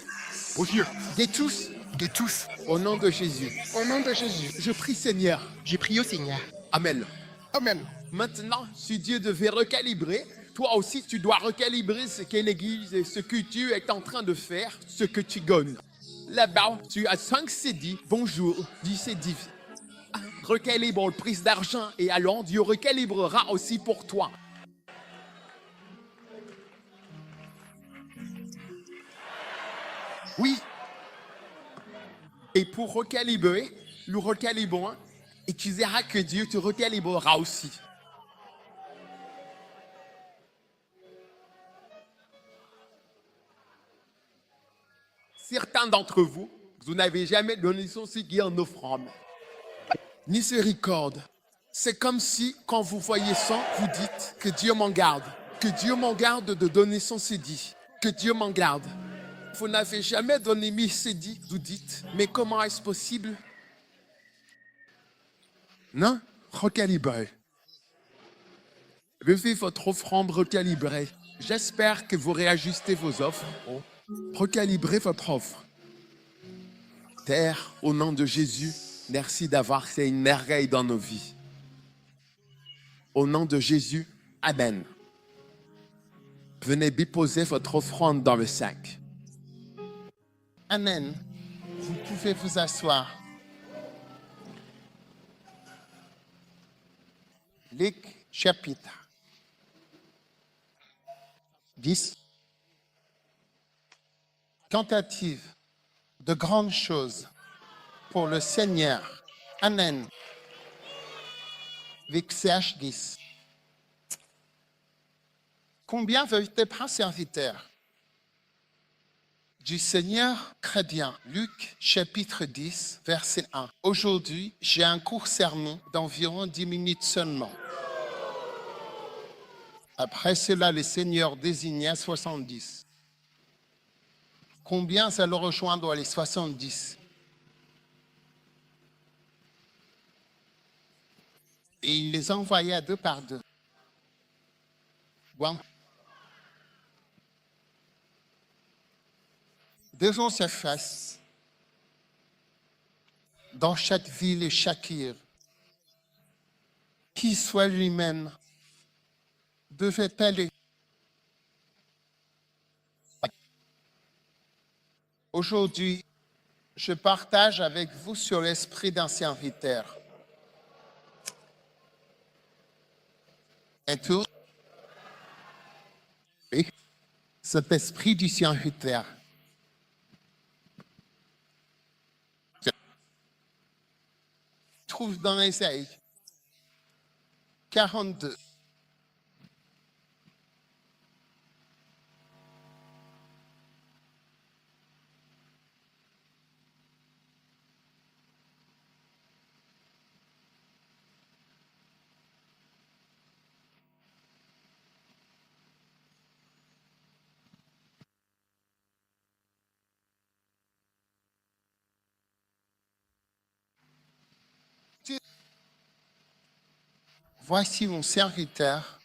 Au Dieu. des tous, De tous. au nom de Jésus. Au nom de Jésus. Je prie Seigneur. J'ai prié au Seigneur. Amen. Amen. Maintenant, si Dieu devait recalibrer, toi aussi tu dois recalibrer ce qu'est l'Église et ce que Dieu est en train de faire, ce que tu gagnes. Là-bas, tu as 5 CD. Bonjour, 10 CD. Recalibre le prix d'argent et alors Dieu recalibrera aussi pour toi. Oui. Et pour recalibrer, nous recalibrons et tu verras que Dieu te recalibrera aussi. Certains d'entre vous, vous n'avez jamais donné son séguier en offrande. Miséricorde. C'est comme si, quand vous voyez ça, vous dites que Dieu m'en garde. Que Dieu m'en garde de donner son sédit. Que Dieu m'en garde. Vous n'avez jamais donné 1000 sédits, vous dites, mais comment est-ce possible? Non, recalibrez. Levez votre offrande recalibrée. J'espère que vous réajustez vos offres. Recalibrez votre offre. Terre, au nom de Jésus, merci d'avoir fait une merveille dans nos vies. Au nom de Jésus, Amen. Venez déposer votre offrande dans le sac. Amen. Vous pouvez vous asseoir. Luc chapitre 10. Tentative de grandes choses pour le Seigneur. Amen. Luc CH10. Combien veut-il prendre serviteur du Seigneur chrétien? Luc chapitre 10, verset 1. Aujourd'hui, j'ai un court sermon d'environ 10 minutes seulement. Après cela, le Seigneur désigna 70. Combien ça le rejoindre les 70? Et il les envoya deux par deux. Bon. Devant sa face, dans chaque ville et chaque île, qui soit lui-même devait aller. Aujourd'hui, je partage avec vous sur l'esprit d'un serviteur. Et tout, oui, cet esprit du serviteur. Trouve dans Ésaïe 42. Voici mon serviteur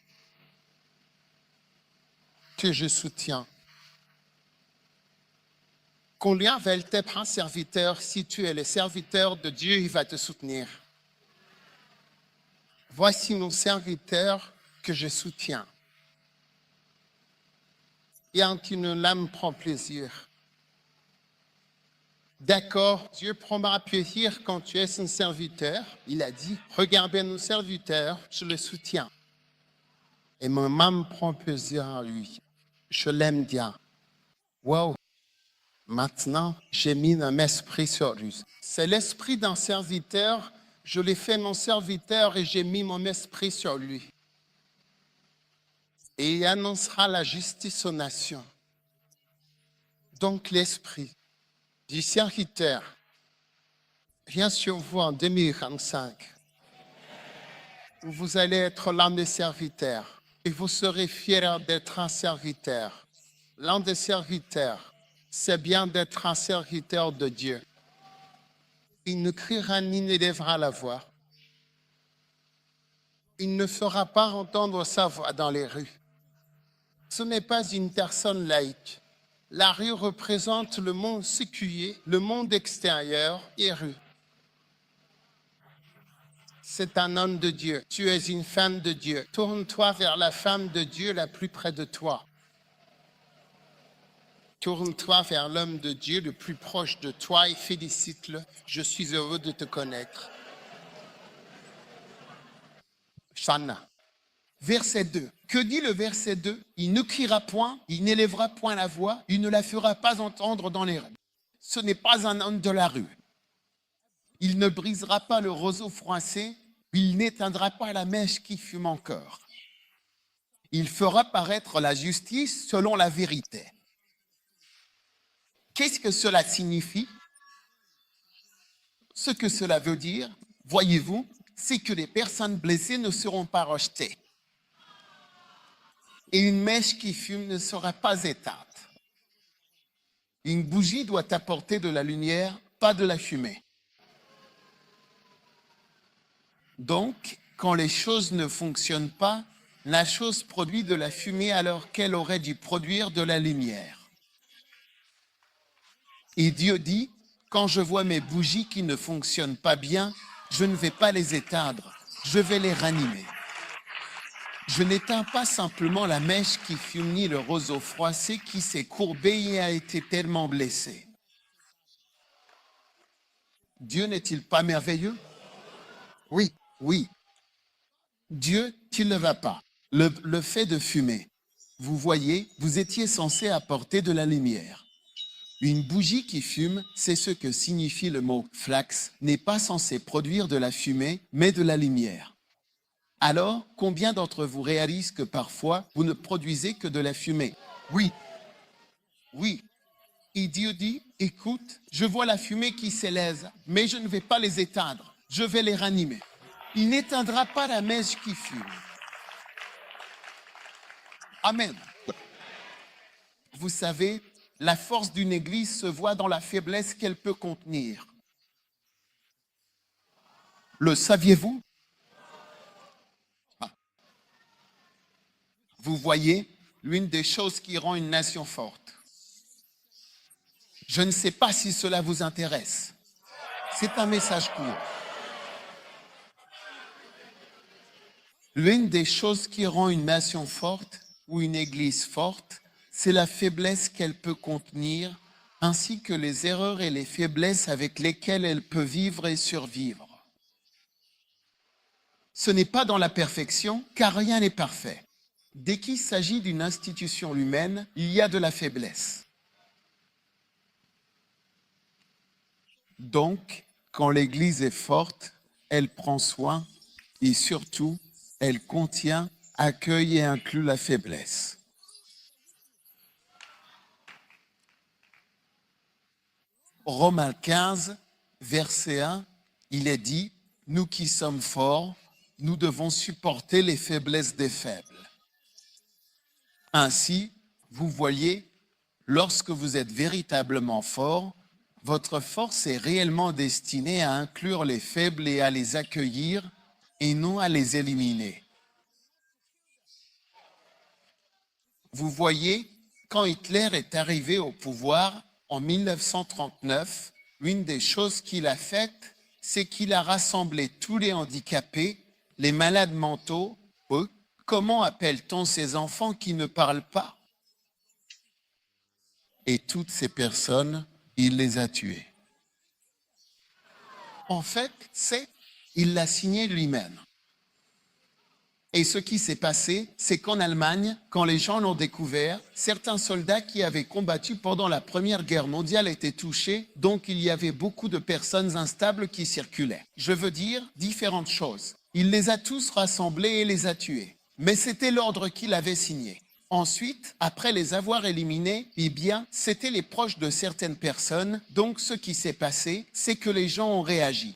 que je soutiens. Combien va-t-il prendre serviteur? Si tu es le serviteur de Dieu, il va te soutenir. Voici mon serviteur que je soutiens. Et en qui une âme prend plaisir. D'accord, Dieu prendra plaisir quand tu es son serviteur. Il a dit, regardez nos serviteurs, je le soutiens. Et mon âme prend plaisir en lui. Je l'aime bien. Wow. Maintenant, j'ai mis mon esprit sur lui. C'est l'esprit d'un serviteur. Je l'ai fait mon serviteur et j'ai mis mon esprit sur lui. Et il annoncera la justice aux nations. Donc l'esprit du serviteur vient sur vous en 2025. Vous allez être l'un des serviteurs et vous serez fiers d'être un serviteur. L'un des serviteurs, c'est bien d'être un serviteur de Dieu. Il ne criera ni n'élèvera la voix. Il ne fera pas entendre sa voix dans les rues. Ce n'est pas une personne laïque. La rue représente le monde séculier, le monde extérieur et rue. C'est un homme de Dieu. Tu es une femme de Dieu. Tourne-toi vers la femme de Dieu la plus près de toi. Tourne-toi vers l'homme de Dieu le plus proche de toi et félicite-le. Je suis heureux de te connaître. Shana. Verset 2. Que dit le verset 2? Il ne criera point, il n'élèvera point la voix, il ne la fera pas entendre dans les rues. Ce n'est pas un homme de la rue. Il ne brisera pas le roseau froissé, il n'éteindra pas la mèche qui fume encore. Il fera paraître la justice selon la vérité. Qu'est-ce que cela signifie? Ce que cela veut dire, voyez-vous, c'est que les personnes blessées ne seront pas rejetées. Et une mèche qui fume ne sera pas éteinte. Une bougie doit apporter de la lumière, pas de la fumée. Donc, quand les choses ne fonctionnent pas, la chose produit de la fumée alors qu'elle aurait dû produire de la lumière. Et Dieu dit, quand je vois mes bougies qui ne fonctionnent pas bien, je ne vais pas les éteindre, je vais les ranimer. Je n'éteins pas simplement la mèche qui fume ni le roseau froissé qui s'est courbé et a été tellement blessé. Dieu n'est-il pas merveilleux? Oui, oui. Dieu, tu ne va pas. Le fait de fumer. Vous voyez, vous étiez censé apporter de la lumière. Une bougie qui fume, c'est ce que signifie le mot flax, n'est pas censé produire de la fumée, mais de la lumière. Alors, combien d'entre vous réalisent que parfois, vous ne produisez que de la fumée? Oui. Oui. Et Dieu dit, écoute, je vois la fumée qui s'élève, mais je ne vais pas les éteindre, je vais les ranimer. Il n'éteindra pas la mèche qui fume. Amen. Vous savez, la force d'une église se voit dans la faiblesse qu'elle peut contenir. Le saviez-vous? Vous voyez, l'une des choses qui rend une nation forte. Je ne sais pas si cela vous intéresse. C'est un message court. L'une des choses qui rend une nation forte ou une église forte, c'est la faiblesse qu'elle peut contenir, ainsi que les erreurs et les faiblesses avec lesquelles elle peut vivre et survivre. Ce n'est pas dans la perfection, car rien n'est parfait. Dès qu'il s'agit d'une institution humaine, il y a de la faiblesse. Donc, quand l'Église est forte, elle prend soin et surtout, elle contient, accueille et inclut la faiblesse. Romains 15, verset 1, il est dit, « Nous qui sommes forts, nous devons supporter les faiblesses des faibles. » Ainsi, vous voyez, lorsque vous êtes véritablement fort, votre force est réellement destinée à inclure les faibles et à les accueillir et non à les éliminer. Vous voyez, quand Hitler est arrivé au pouvoir en 1939, une des choses qu'il a faites, c'est qu'il a rassemblé tous les handicapés, les malades mentaux, eux. Comment appelle-t-on ces enfants qui ne parlent pas? Et toutes ces personnes, il les a tuées. En fait, il l'a signé lui-même. Et ce qui s'est passé, c'est qu'en Allemagne, quand les gens l'ont découvert, certains soldats qui avaient combattu pendant la Première Guerre mondiale étaient touchés, donc il y avait beaucoup de personnes instables qui circulaient. Je veux dire différentes choses. Il les a tous rassemblés et les a tués. Mais c'était l'ordre qu'il avait signé. Ensuite, après les avoir éliminés, eh bien, c'était les proches de certaines personnes. Donc, ce qui s'est passé, c'est que les gens ont réagi.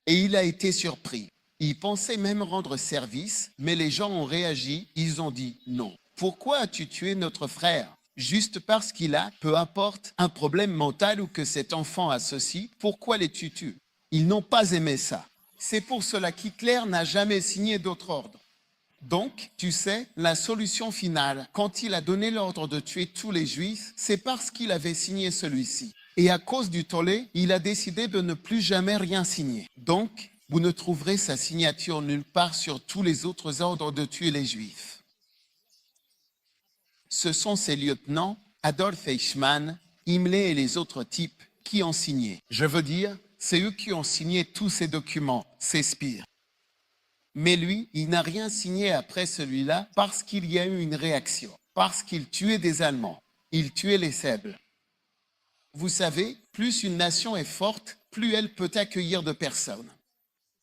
Et il a été surpris. Il pensait même rendre service, mais les gens ont réagi. Ils ont dit non. Pourquoi as-tu tué notre frère? juste parce qu'il a, peu importe, un problème mental ou que cet enfant a ceci, pourquoi les tues-tu? Ils n'ont pas aimé ça. C'est pour cela qu'Hitler n'a jamais signé d'autre ordre. Donc, tu sais, la solution finale, quand il a donné l'ordre de tuer tous les Juifs, c'est parce qu'il avait signé celui-ci. Et à cause du tollé, il a décidé de ne plus jamais rien signer. Donc, vous ne trouverez sa signature nulle part sur tous les autres ordres de tuer les Juifs. Ce sont ces lieutenants, Adolf Eichmann, Himmler et les autres types, qui ont signé. Je veux dire, c'est eux qui ont signé tous ces documents, ces spires. Mais lui, il n'a rien signé après celui-là parce qu'il y a eu une réaction, parce qu'il tuait des Allemands, il tuait les faibles. Vous savez, plus une nation est forte, plus elle peut accueillir de personnes.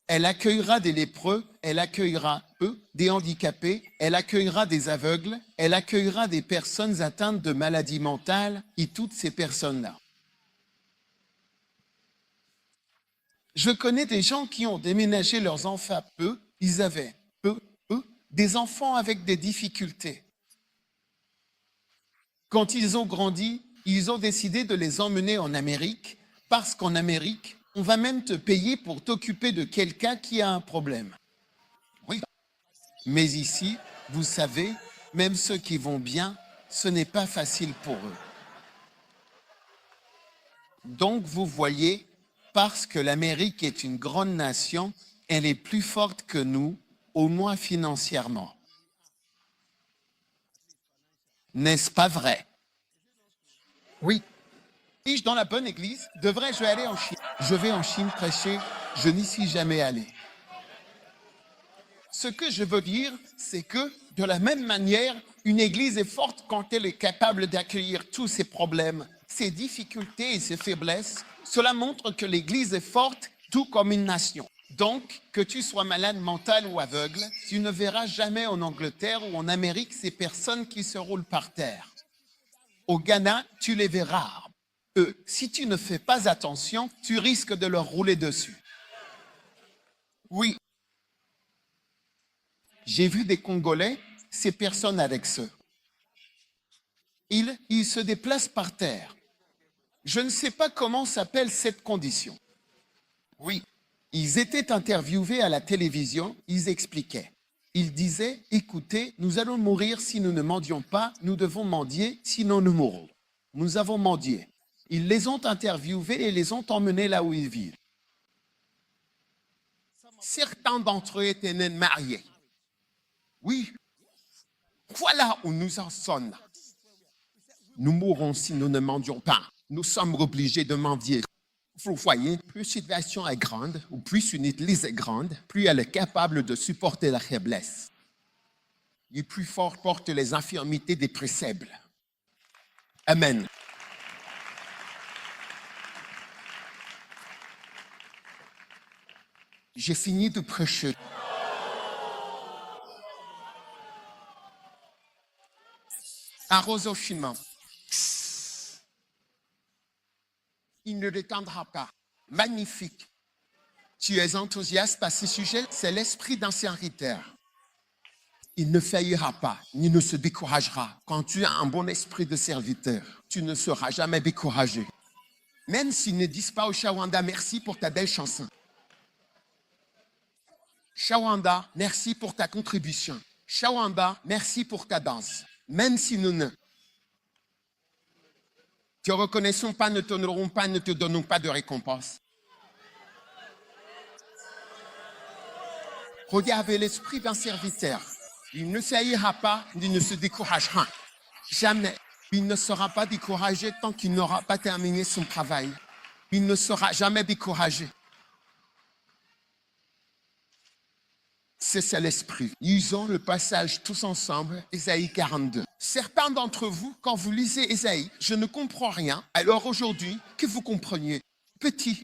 Elle accueillera des lépreux, elle accueillera, des handicapés, elle accueillera des aveugles, elle accueillera des personnes atteintes de maladies mentales et toutes ces personnes-là. Je connais des gens qui ont déménagé leurs enfants, ils avaient, des enfants avec des difficultés. Quand ils ont grandi, ils ont décidé de les emmener en Amérique, parce qu'en Amérique, on va même te payer pour t'occuper de quelqu'un qui a un problème. Oui. Mais ici, vous savez, même ceux qui vont bien, ce n'est pas facile pour eux. Donc, vous voyez, parce que l'Amérique est une grande nation, elle est plus forte que nous, au moins financièrement. N'est-ce pas vrai? Oui. Suis-je dans la bonne église? Devrais-je aller en Chine? Je vais en Chine prêcher, je n'y suis jamais allé. Ce que je veux dire, c'est que, de la même manière, une église est forte quand elle est capable d'accueillir tous ses problèmes, ses difficultés et ses faiblesses. Cela montre que l'église est forte, tout comme une nation. Donc, que tu sois malade mental ou aveugle, tu ne verras jamais en Angleterre ou en Amérique ces personnes qui se roulent par terre. Au Ghana, tu les verras. Si tu ne fais pas attention, tu risques de leur rouler dessus. Oui. J'ai vu des Congolais, ces personnes avec eux. Ils se déplacent par terre. Je ne sais pas comment s'appelle cette condition. Oui. Ils étaient interviewés à la télévision, ils expliquaient. Ils disaient, écoutez, nous allons mourir si nous ne mendions pas, nous devons mendier, sinon nous mourrons. Nous avons mendié. Ils les ont interviewés et les ont emmenés là où ils vivent. Certains d'entre eux étaient nés mariés. Oui. Voilà où nous en sommes. Nous mourrons si nous ne mendions pas. Nous sommes obligés de mendier. Vous voyez, plus une situation est grande, ou plus une église est grande, plus elle est capable de supporter la faiblesse. Les plus forts portent les infirmités des plus faibles. Amen. J'ai fini de prêcher. Arrose au chemin. Il ne détendra pas. Magnifique. Tu es enthousiaste à ce sujet, c'est l'esprit d'un serviteur. Il ne faillira pas, ni ne se découragera. Quand tu as un bon esprit de serviteur, tu ne seras jamais découragé. Même s'ils ne disent pas au Shawanda, merci pour ta belle chanson. Shawanda, merci pour ta contribution. Shawanda, merci pour ta danse. Même si nous ne te reconnaissons pas, ne t'honorons pas, ne te donnons pas de récompense. Regardez l'esprit d'un serviteur. Il ne faillira pas, il ne se découragera. Jamais. Il ne sera pas découragé tant qu'il n'aura pas terminé son travail. Il ne sera jamais découragé. C'est l'esprit. Lisons le passage tous ensemble, Ésaïe 42. Certains d'entre vous, quand vous lisez Ésaïe, je ne comprends rien. Alors aujourd'hui, que vous compreniez. Petit.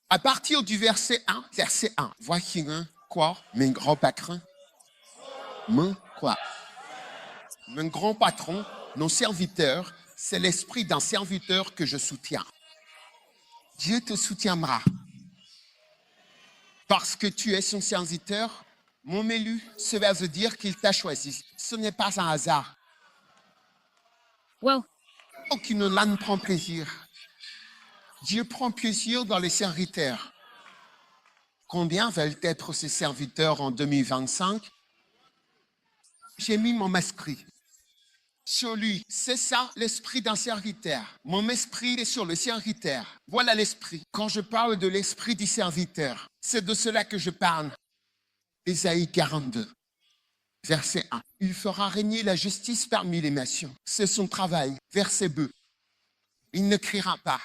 À partir du verset 1, voici quoi, mon grand patron. Mon quoi? Mon grand patron, nos serviteurs, c'est l'esprit d'un serviteur que je soutiens. Dieu te soutiendra. Parce que tu es son serviteur, mon élu, cela veut dire qu'il t'a choisi. Ce n'est pas un hasard. Wow. Aucune l'âne prend plaisir. Dieu prend plaisir dans les serviteurs. Combien veulent être ces serviteurs en 2025? J'ai mis mon esprit sur lui. C'est ça l'esprit d'un serviteur. Mon esprit est sur le serviteur. Voilà l'esprit. Quand je parle de l'esprit du serviteur, c'est de cela que je parle. Ésaïe 42, verset 1. Il fera régner la justice parmi les nations. C'est son travail. Verset 2. Il ne criera pas.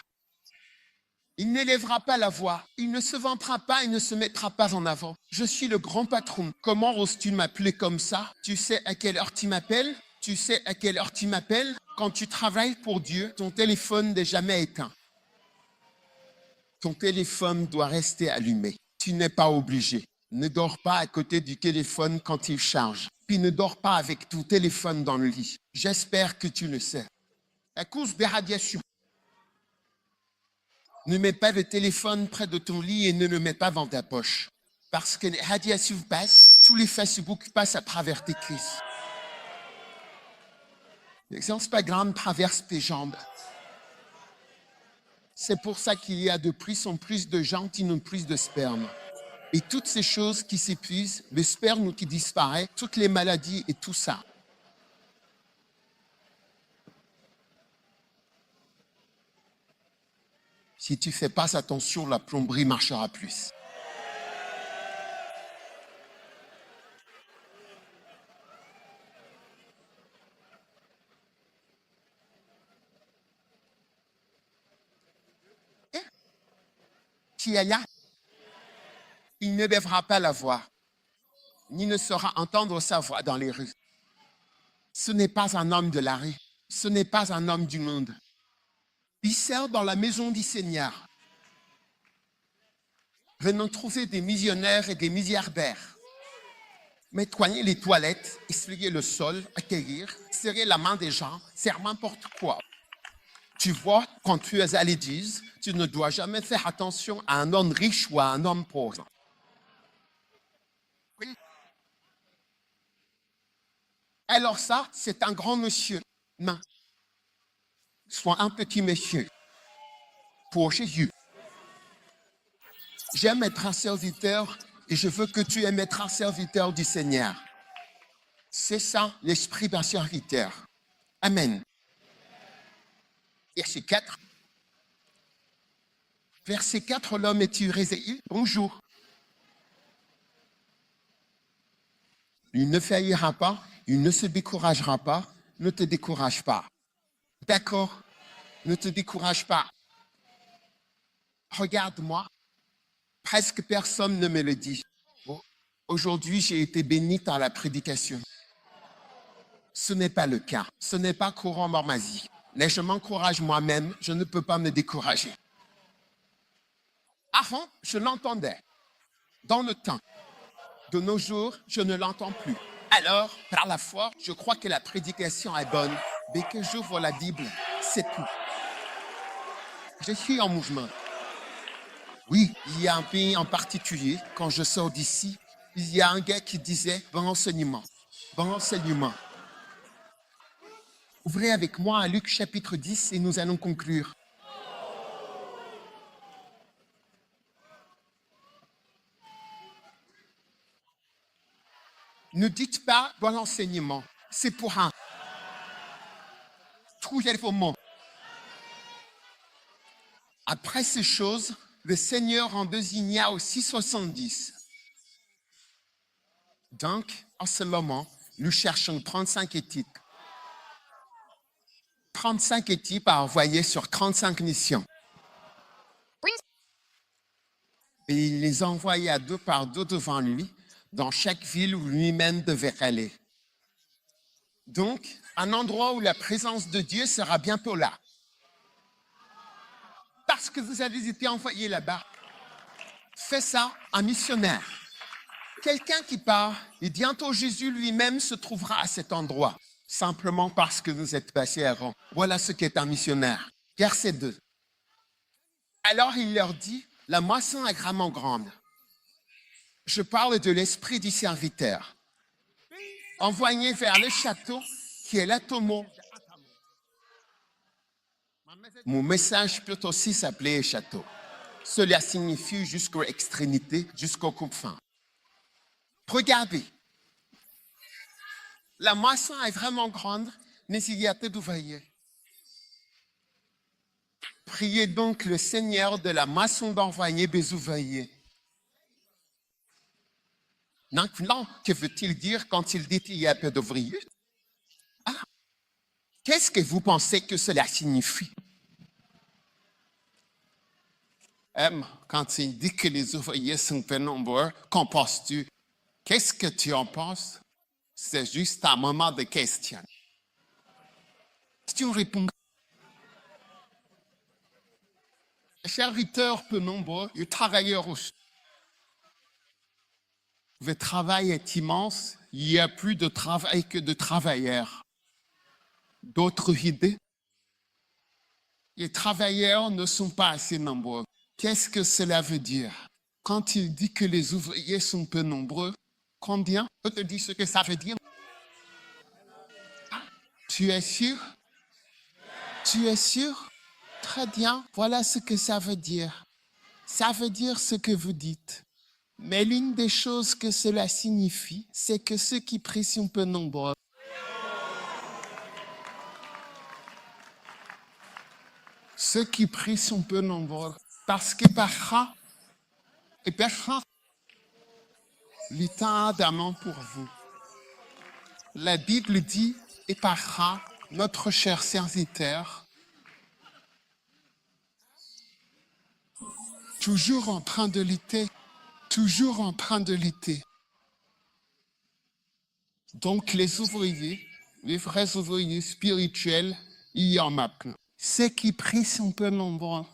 Il n'élèvera pas la voix. Il ne se vantera pas et ne se mettra pas en avant. Je suis le grand patron. Comment oses-tu m'appeler comme ça? Tu sais à quelle heure tu m'appelles? Tu sais à quelle heure tu m'appelles? Quand tu travailles pour Dieu, ton téléphone n'est jamais éteint. Ton téléphone doit rester allumé. Tu n'es pas obligé. Ne dors pas à côté du téléphone quand il charge. Puis ne dors pas avec ton téléphone dans le lit. J'espère que tu le sais. À cause des radiations. Ne mets pas le téléphone près de ton lit et ne le mets pas dans ta poche. Parce que les radiations passent, tous les Facebook passent à travers tes crises. Les Instagram traversent tes jambes. C'est pour ça qu'il y a de plus en plus de gens qui n'ont plus de sperme. Et toutes ces choses qui s'épuisent, le sperme qui disparaît, toutes les maladies et tout ça. Si tu ne fais pas attention, la plomberie marchera plus. Qui est là? Il ne lèvera pas la voix, ni ne saura entendre sa voix dans les rues. Ce n'est pas un homme de la rue, ce n'est pas un homme du monde. Il sert dans la maison du Seigneur. Venons trouver des millionnaires et des milliardaires. Nettoyer les toilettes, essuyer le sol, accueillir, serrer la main des gens, faire n'importe quoi. Tu vois, quand tu es à l'église, tu ne dois jamais faire attention à un homme riche ou à un homme pauvre. Alors ça, c'est un grand monsieur. Non. Soit un petit monsieur. Pour Jésus. J'aime être un serviteur et je veux que tu aimes être un serviteur du Seigneur. C'est ça l'esprit d'un serviteur. Amen. Verset 4. Verset 4, l'homme est Ésaïe. Bonjour. Il ne faillira pas, il ne se découragera pas, ne te décourage pas. D'accord? Ne te décourage pas. Regarde-moi. Presque personne ne me le dit. Aujourd'hui, j'ai été béni par la prédication. Ce n'est pas le cas. Ce n'est pas courant dans ma vie. Mais je m'encourage moi-même. Je ne peux pas me décourager. Avant, je l'entendais. Dans le temps. De nos jours, je ne l'entends plus. Alors, par la foi, je crois que la prédication est bonne. Dès que j'ouvre la Bible, c'est tout. Je suis en mouvement. Oui, il y a un pays en particulier, quand je sors d'ici, il y a un gars qui disait « Bon enseignement, bon enseignement ». Ouvrez avec moi à Luc chapitre 10 et nous allons conclure. Ne dites pas « Bon enseignement », c'est pour un. Trouvez le mot. Après ces choses, le Seigneur en désigna aussi 70. Donc, en ce moment, nous cherchons 35 équipes. 35 équipes à envoyer sur 35 missions. Et il les envoya à deux par deux devant lui, dans chaque ville où lui-même devait aller. Donc, un endroit où la présence de Dieu sera bientôt là. Parce que vous avez été envoyé là-bas. Fais ça un missionnaire. Quelqu'un qui part, et bientôt Jésus lui-même se trouvera à cet endroit, simplement parce que vous êtes passé avant. Voilà ce qu'est un missionnaire. Verset 2. Alors il leur dit, la moisson est vraiment grande. Je parle de l'esprit du serviteur. Envoyé vers le château qui est l'Atomo. Mon message peut aussi s'appeler château. Cela signifie jusqu'aux extrémités, jusqu'au coupe-fin. Regardez. La moisson est vraiment grande, mais il y a peu d'ouvriers. Priez donc le Seigneur de la moisson d'envoyer des ouvriers. Maintenant, que veut-il dire quand il dit qu'il y a peu d'ouvriers? Ah, qu'est-ce que vous pensez que cela signifie? Quand il dit que les ouvriers sont peu nombreux, qu'en penses-tu? Qu'est-ce que tu en penses? C'est juste un moment de question. Si tu réponds, les serviteurs peu nombreux, les travailleurs aussi. Le travail est immense, il y a plus de travail que de travailleurs. D'autres idées? Les travailleurs ne sont pas assez nombreux. Qu'est-ce que cela veut dire? Quand il dit que les ouvriers sont peu nombreux, combien? Je te dis ce que ça veut dire. Tu es sûr? Tu es sûr? Très bien, voilà ce que ça veut dire. Ça veut dire ce que vous dites. Mais l'une des choses que cela signifie, c'est que ceux qui prient sont peu nombreux. Ceux qui prient sont peu nombreux. Parce que parfois, et parfois, le temps d'amant pour vous. La Bible dit, et parfois, notre cher serviteur, toujours en train de lutter, toujours en train de lutter. Donc les ouvriers, les vrais ouvriers spirituels, il y en a plein. Ceux qui prient sont peu nombreux.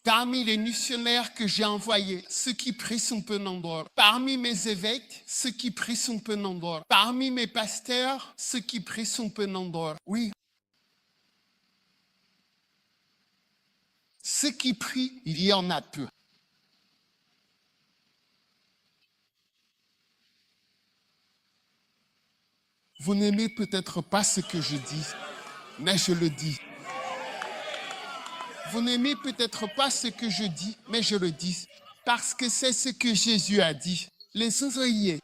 Parmi les missionnaires que j'ai envoyés, ceux qui prient sont peu nombreux. Parmi mes évêques, ceux qui prient sont peu nombreux. Parmi mes pasteurs, ceux qui prient sont peu nombreux. Oui. Ceux qui prient, il y en a peu. Vous n'aimez peut-être pas ce que je dis, mais je le dis. Vous n'aimez peut-être pas ce que je dis, mais je le dis. Parce que c'est ce que Jésus a dit. Les ouvriers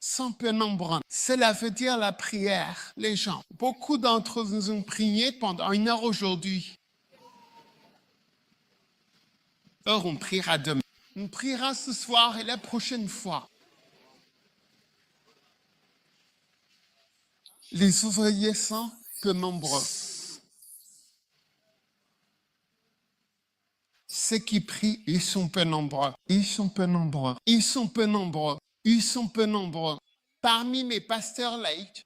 sont peu nombreux. Cela veut dire la prière, les gens. Beaucoup d'entre vous ont prié pendant 1 heure aujourd'hui. Or, on priera demain. On priera ce soir et la prochaine fois. Les ouvriers sont peu nombreux. Ceux qui prient, ils sont peu nombreux. Ils sont peu nombreux. Ils sont peu nombreux. Ils sont peu nombreux. Parmi mes pasteurs laïcs,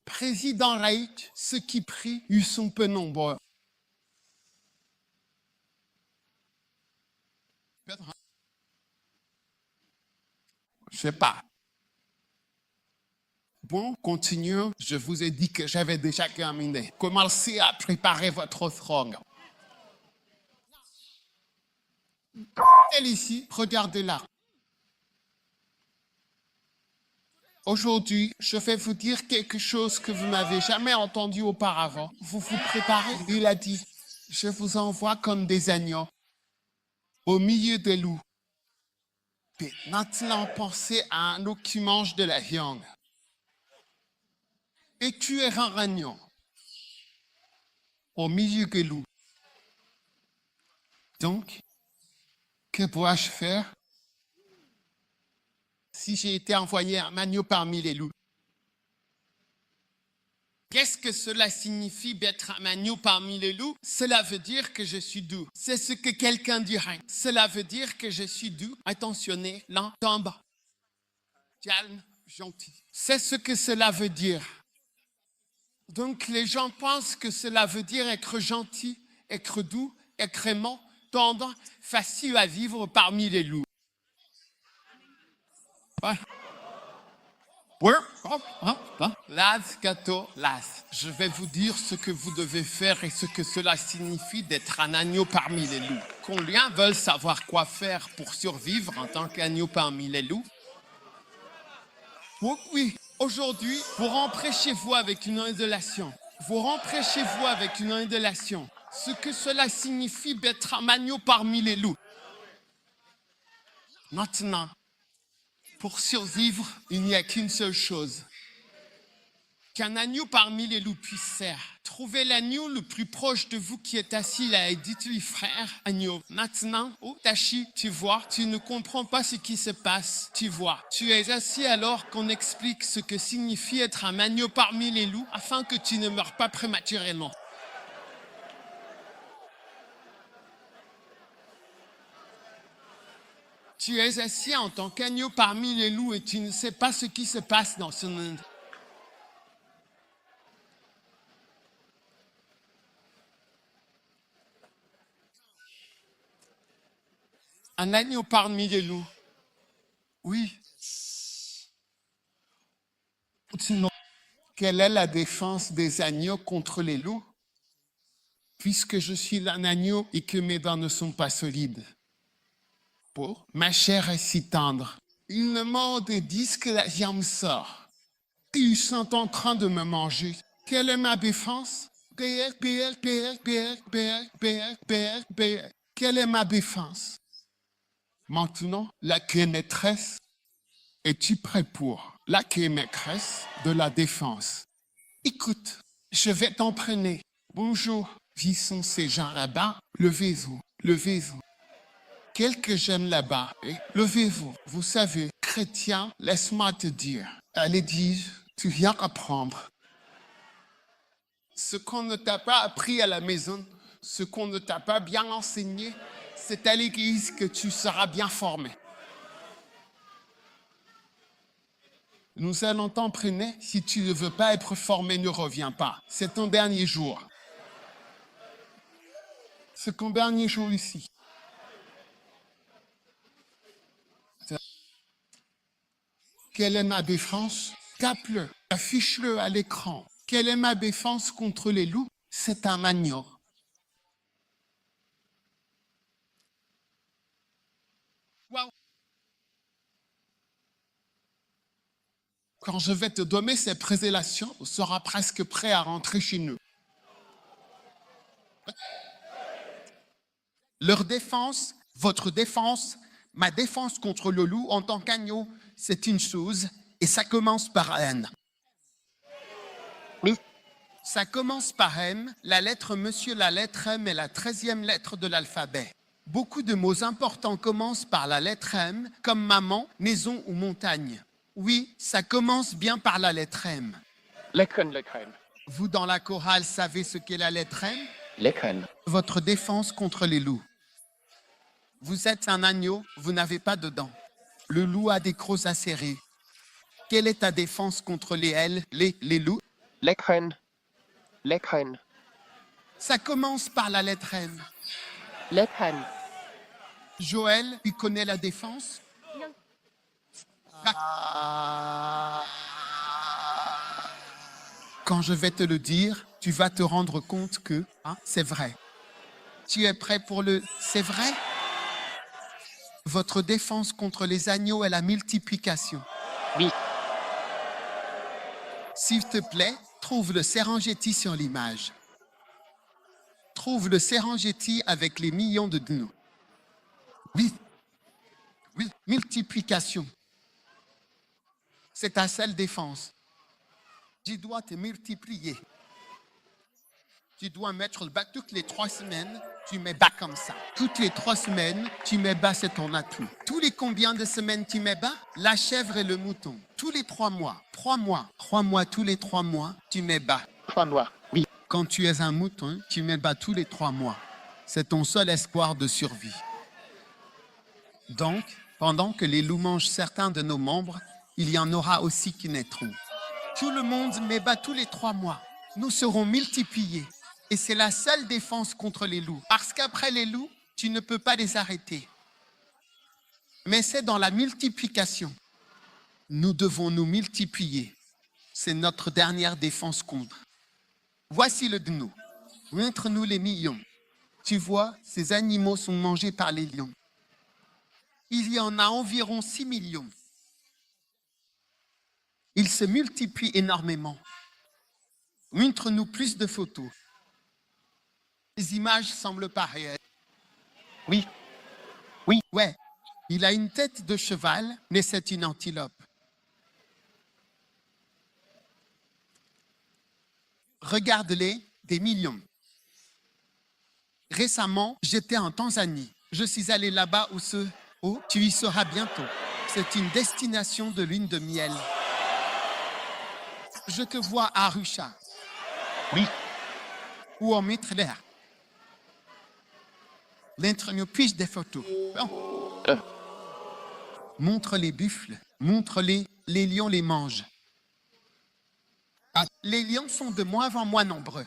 présidents laïcs, ceux qui prient, ils sont peu nombreux. Je sais pas. Bon, continuons. Je vous ai dit que j'avais déjà terminé. Commencez à préparer votre offrande. Elle ici, regardez-la. Aujourd'hui, je vais vous dire quelque chose que vous n'avez jamais entendu auparavant. Vous vous préparez? Il a dit, je vous envoie comme des agneaux au milieu des loups. Puis maintenant, pensez à un loup qui mange de la viande. Et tu es un agneau au milieu des loups. Donc, que dois-je faire si j'ai été envoyé un agneau parmi les loups? Qu'est-ce que cela signifie d'être un agneau parmi les loups? Cela veut dire que je suis doux. C'est ce que quelqu'un dirait. Cela veut dire que je suis doux, attentionné, lent, tendre, calme, gentil. C'est ce que cela veut dire. Donc les gens pensent que cela veut dire être gentil, être doux, être aimant, tendre, facile à vivre parmi les loups. Voilà. Las, gâteau, las. Je vais vous dire ce que vous devez faire et ce que cela signifie d'être un agneau parmi les loups. Combien veulent savoir quoi faire pour survivre en tant qu'agneau parmi les loups? Oh oui, aujourd'hui, vous rentrez chez vous avec une révélation. Vous rentrez chez vous avec une révélation. Ce que cela signifie d'être un agneau parmi les loups. Maintenant, pour survivre, il n'y a qu'une seule chose. Qu'un agneau parmi les loups puisse faire. Trouvez l'agneau le plus proche de vous qui est assis là et dites-lui, frère, agneau. Maintenant, oh Tachi, tu vois, tu ne comprends pas ce qui se passe. Tu vois, tu es assis alors qu'on explique ce que signifie être un agneau parmi les loups afin que tu ne meurs pas prématurément. Tu es assis en tant qu'agneau parmi les loups et tu ne sais pas ce qui se passe dans ce monde. Un agneau parmi les loups. Oui. Sinon, quelle est la défense des agneaux contre les loups? Puisque je suis un agneau et que mes dents ne sont pas solides. Pour ma chair est si tendre. Ils me mordent et disent que la viande sort. Ils sont en train de me manger. Quelle est ma défense? Quelle est ma défense? Maintenant, la quai maîtresse, es-tu prêt pour la quai maîtresse de la défense? Écoute, je vais t'entraîner. Bonjour, qui sont ces gens là-bas? Levez-vous, levez-vous. Quel que j'aime là-bas, levez-vous. Vous savez, chrétien, laisse-moi te dire. Allez, dis, tu viens apprendre. Ce qu'on ne t'a pas appris à la maison, ce qu'on ne t'a pas bien enseigné, c'est à l'église que tu seras bien formé. Nous allons t'entraîner. Si tu ne veux pas être formé, ne reviens pas. C'est ton dernier jour. C'est ton dernier jour ici. Quelle est ma défense? Tape-le, affiche-le à l'écran. Quelle est ma défense contre les loups? C'est un agneau. Wow. Quand je vais te donner cette présélection, tu seras presque prêt à rentrer chez nous. Leur défense, votre défense, ma défense contre le loup en tant qu'agneau, c'est une chose et ça commence par N. Oui. Ça commence par M, la lettre monsieur, la lettre M est la 13e lettre de l'alphabet. Beaucoup de mots importants commencent par la lettre M, comme maman, maison ou montagne. Oui, ça commence bien par la lettre M. Lecken, lecken. Vous, dans la chorale, savez ce qu'est la lettre M? Lecken. Votre défense contre les loups. Vous êtes un agneau, vous n'avez pas de dents. Le loup a des crocs acérés. Quelle est ta défense contre les loups? Lecken. Lecken. Ça commence par la lettre M. Lecken. Joël, tu connais la défense? Quand je vais te le dire, tu vas te rendre compte que c'est vrai. Tu es prêt pour le « c'est vrai » ? Votre défense contre les agneaux est la multiplication. Oui. S'il te plaît, trouve le Serengeti sur l'image. Trouve le Serengeti avec les millions de gnous. Oui. Oui, multiplication. C'est ta seule défense. Tu dois te multiplier. Tu dois mettre le bas toutes les 3 semaines, tu mets bas comme ça. Toutes les 3 semaines, tu mets bas, c'est ton atout. Tous les combien de semaines tu mets bas? La chèvre et le mouton. Tous les 3 mois. 3 mois. 3 mois, tous les 3 mois, tu mets bas. 3 mois. Oui. Quand tu es un mouton, tu mets bas tous les 3 mois. C'est ton seul espoir de survie. Donc, pendant que les loups mangent certains de nos membres, il y en aura aussi qui naîtront. Tout le monde met bas tous les 3 mois. Nous serons multipliés. Et c'est la seule défense contre les loups. Parce qu'après les loups, tu ne peux pas les arrêter. Mais c'est dans la multiplication. Nous devons nous multiplier. C'est notre dernière défense contre. Voici le gnou. Montre-nous les millions. Tu vois, ces animaux sont mangés par les lions. Il y en a environ 6 millions. Ils se multiplient énormément. Montre-nous plus de photos. Les images semblent pas réelles. Oui. Ouais, il a une tête de cheval, mais c'est une antilope. Regarde-les, des millions. Récemment, j'étais en Tanzanie. Je suis allé là-bas où tu y seras bientôt. C'est une destination de lune de miel. Je te vois à Arusha. Oui. Ou en Mittler. Montre-nous plus des photos. Bon. Montre les buffles. Montre-les. Les lions les mangent. Les lions sont de moins en moins nombreux.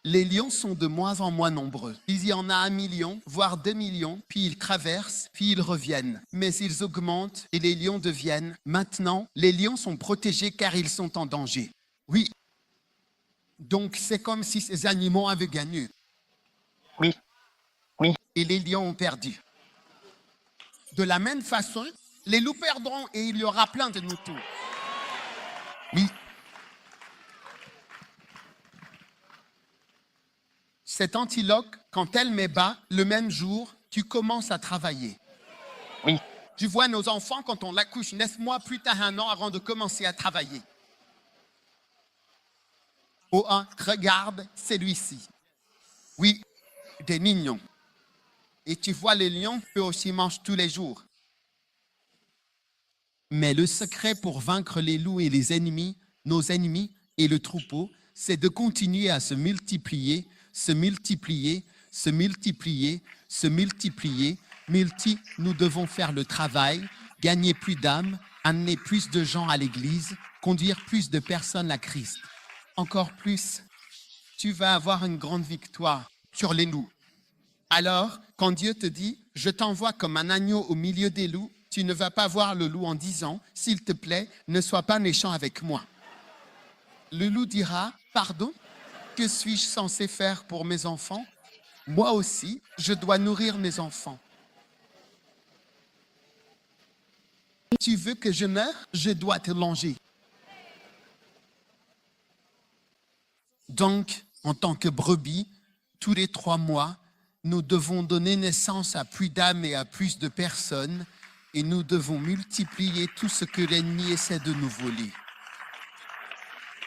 Les lions sont de moins en moins nombreux. Il y en a 1 million, voire 2 millions, puis ils traversent, puis ils reviennent. Mais ils augmentent et les lions deviennent. Maintenant, les lions sont protégés car ils sont en danger. Oui. Donc c'est comme si ces animaux avaient gagné. Oui. Et les lions ont perdu. De la même façon, les loups perdront et il y aura plein de moutons. Oui. Cette antilope, quand elle met bas, le même jour, tu commences à travailler. Oui. Tu vois nos enfants, quand on l'accouche 9 mois plus tard, 1 an avant de commencer à travailler. Oh, regarde celui-ci. Oui, des mignons. Et tu vois, les lions, eux aussi mangent tous les jours. Mais le secret pour vaincre les loups et les ennemis, nos ennemis et le troupeau, c'est de continuer à se multiplier, se multiplier, se multiplier, se multiplier. Nous devons faire le travail, gagner plus d'âmes, amener plus de gens à l'église, conduire plus de personnes à Christ. Encore plus, tu vas avoir une grande victoire sur les loups. Alors, quand Dieu te dit, je t'envoie comme un agneau au milieu des loups, tu ne vas pas voir le loup en disant, s'il te plaît, ne sois pas méchant avec moi. Le loup dira, pardon, que suis-je censé faire pour mes enfants? Moi aussi, je dois nourrir mes enfants. Tu veux que je meure? Je dois te manger. Donc, en tant que brebis, tous les 3 mois, nous devons donner naissance à plus d'âmes et à plus de personnes, et nous devons multiplier tout ce que l'ennemi essaie de nous voler.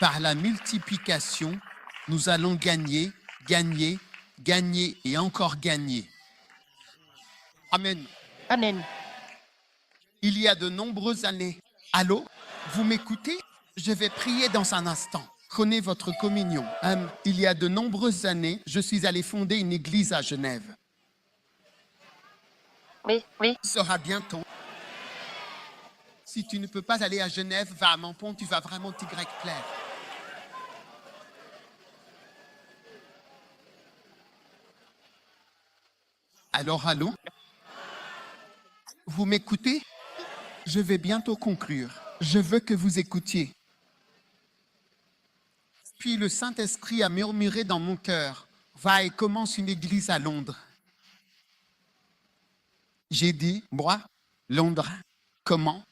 Par la multiplication, nous allons gagner, gagner, gagner et encore gagner. Amen. Amen. Il y a de nombreuses années. Allô? Vous m'écoutez? Je vais prier dans un instant. Prenez votre communion. Il y a de nombreuses années, je suis allé fonder une église à Genève. Oui. Sera bientôt. Si tu ne peux pas aller à Genève, va à Menton, tu vas vraiment t'y plaire. Alors, allô? Vous m'écoutez? Je vais bientôt conclure. Je veux que vous écoutiez. Puis le Saint-Esprit a murmuré dans mon cœur, va et commence une église à Londres. J'ai dit, moi, Londres, comment?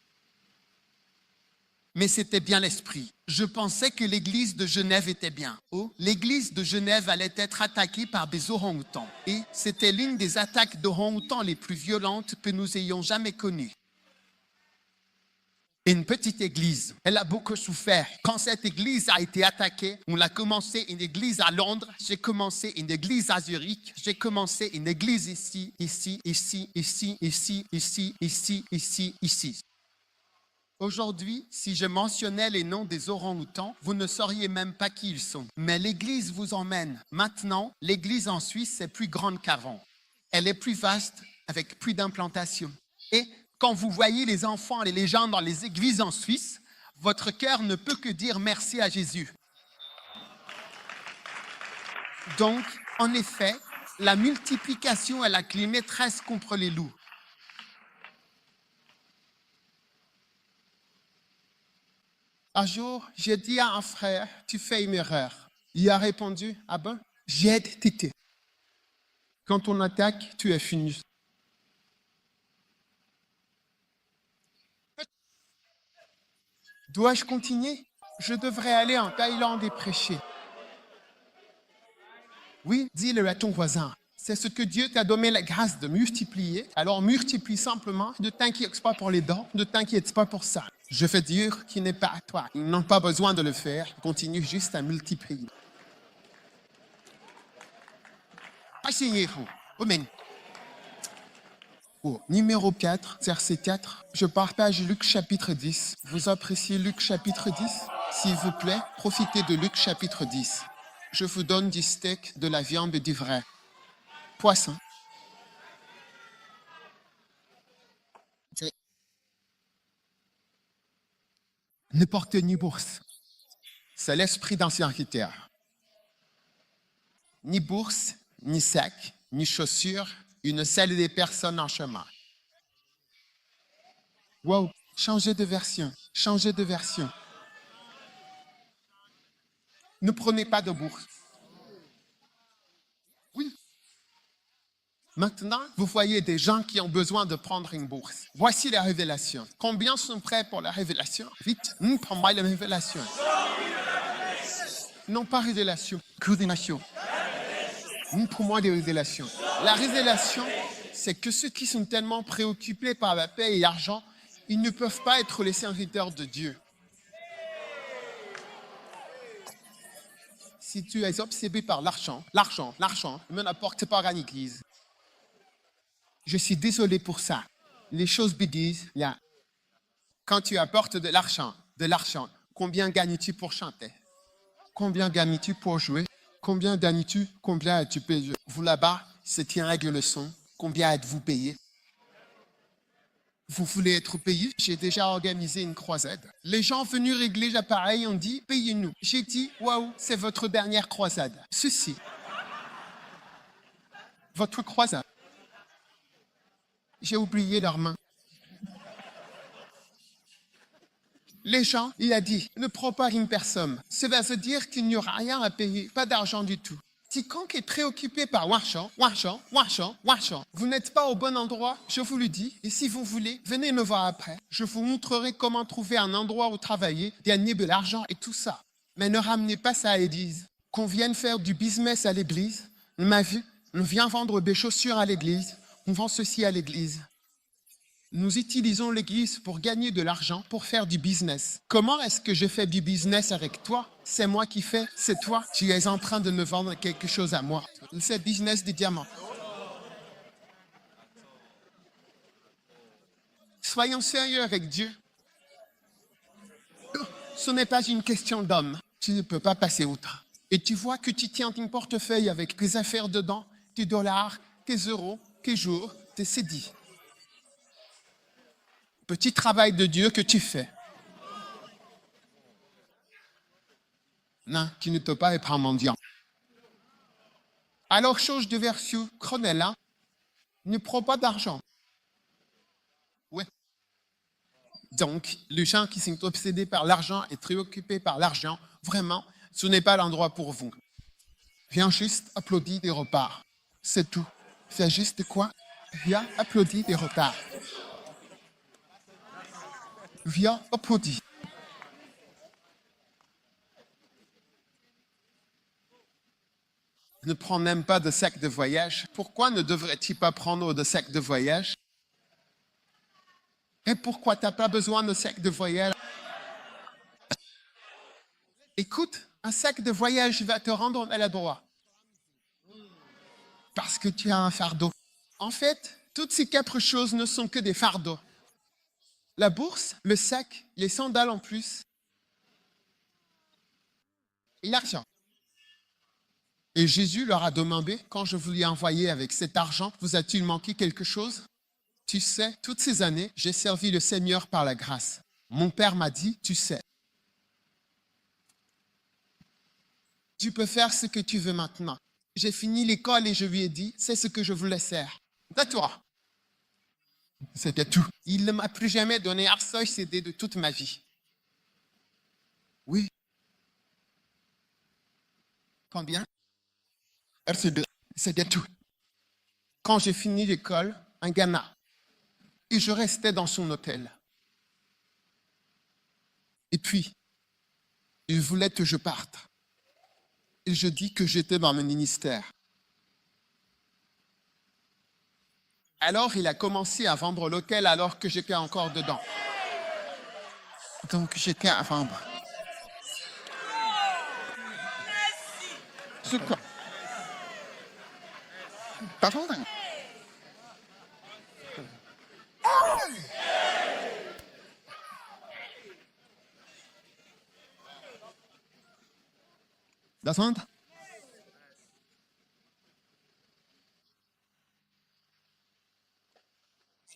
Mais c'était bien l'esprit. Je pensais que l'église de Genève était bien. Oh, l'église de Genève allait être attaquée par des orang-outans. Et c'était l'une des attaques d'orang-outans les plus violentes que nous ayons jamais connues. Une petite église, elle a beaucoup souffert. Quand cette église a été attaquée, on a commencé une église à Londres, j'ai commencé une église à Zurich, j'ai commencé une église ici, ici, ici, ici, ici, ici, ici, ici, ici. Aujourd'hui, si je mentionnais les noms des orang-outans, vous ne sauriez même pas qui ils sont. Mais l'église vous emmène. Maintenant, l'église en Suisse est plus grande qu'avant. Elle est plus vaste, avec plus d'implantations. Et quand vous voyez les enfants et les gens dans les églises en Suisse, votre cœur ne peut que dire merci à Jésus. Donc, en effet, la multiplication est la clé maîtresse contre les loups. Un jour, j'ai dit à un frère, tu fais une erreur. Il a répondu, ah ben, j'ai été. Quand on attaque, tu es fini. Dois-je continuer? Je devrais aller en Thaïlande et prêcher. Oui, dis-le à ton voisin. C'est ce que Dieu t'a donné la grâce de multiplier. Alors multiplie simplement. Ne t'inquiète pas pour les dents. Ne t'inquiète pas pour ça. Je veux dire qu'il n'est pas à toi. Ils n'ont pas besoin de le faire. Continue juste à multiplier. Asseyez-vous. Amen. Oh, numéro 4, verset 4. Je partage Luc chapitre 10. Vous appréciez Luc chapitre 10? S'il vous plaît, profitez de Luc chapitre 10. Je vous donne du steak, de la viande et du vrai poisson. Ne portez ni bourse. C'est l'esprit d'un serviteur. Ni bourse, ni sac, ni chaussures, une seule des personnes en chemin. Wow, changez de version, changez de version. Ne prenez pas de bourse. Oui. Maintenant, vous voyez des gens qui ont besoin de prendre une bourse. Voici la révélation. Combien sont prêts pour la révélation? Vite, prends-moi la révélation. Non, pas révélation, coordination. Pour moi, des révélations. La révélation, c'est que ceux qui sont tellement préoccupés par la paix et l'argent, ils ne peuvent pas être les serviteurs de Dieu. Si tu es obsédé par l'argent, ne n'apporte pas à l'église. Je suis désolé pour ça. Les choses disent, là, quand tu apportes de l'argent, combien gagnes-tu pour chanter? Combien gagnes-tu pour jouer? Combien gagnes-tu? Combien as-tu payé? Vous là-bas, c'est une règle leçon. Combien êtes-vous payé? Vous voulez être payé? J'ai déjà organisé une croisade. Les gens venus régler l'appareil ont dit, payez-nous. J'ai dit, waouh, c'est votre dernière croisade. Ceci. Votre croisade. J'ai oublié leurs mains. Les gens, il a dit, ne prends pas une personne. Cela veut dire qu'il n'y aura rien à payer, pas d'argent du tout. Quiconque est préoccupé par l'argent, vous n'êtes pas au bon endroit, je vous le dis. Et si vous voulez, venez me voir après. Je vous montrerai comment trouver un endroit où travailler, gagner de l'argent et tout ça. Mais ne ramenez pas ça à l'église. Qu'on vienne faire du business à l'église, on m'a vu, on vient vendre des chaussures à l'église, on vend ceci à l'église. Nous utilisons l'église pour gagner de l'argent, pour faire du business. Comment est-ce que je fais du business avec toi? C'est moi qui fais, c'est toi. Tu es en train de me vendre quelque chose à moi. C'est business des diamants. Soyons sérieux avec Dieu. Ce n'est pas une question d'homme. Tu ne peux pas passer outre. Et tu vois que tu tiens ton portefeuille avec tes affaires dedans, tes dollars, tes euros, tes jours, tes cédis. Petit travail de Dieu que tu fais. Non, tu ne peux pas être un mendiant. Alors, change de version, Cronella, ne prends pas d'argent. Oui. Donc, les gens qui sont obsédés par l'argent et préoccupés par l'argent, vraiment, ce n'est pas l'endroit pour vous. Viens juste applaudir des repars. C'est tout. Fais juste quoi? Viens applaudir des repars. Viens applaudir. Ne prends même pas de sac de voyage. Pourquoi ne devrais-tu pas prendre de sac de voyage? Et pourquoi tu n'as pas besoin de sac de voyage? Écoute, un sac de voyage va te rendre maladroit. Parce que tu as un fardeau. En fait, toutes ces 4 choses ne sont que des fardeaux. La bourse, le sac, les sandales en plus, et l'argent. Et Jésus leur a demandé, quand je vous l'ai envoyé avec cet argent, vous a-t-il manqué quelque chose? Tu sais, toutes ces années, j'ai servi le Seigneur par la grâce. Mon père m'a dit, tu sais. Tu peux faire ce que tu veux maintenant. J'ai fini l'école et je lui ai dit, c'est ce que je voulais faire. Tais-toi. C'était tout. Il ne m'a plus jamais donné un seul CD de toute ma vie. Oui. Combien? RC2. C'était tout. Quand j'ai fini l'école, en Ghana, et je restais dans son hôtel. Et puis, Il voulait que je parte. Et je dis que j'étais dans le ministère. Alors, il a commencé à vendre l'hôtel alors que j'étais encore dedans. Donc, j'étais à vendre. C'est quoi? Pardon? Descendre?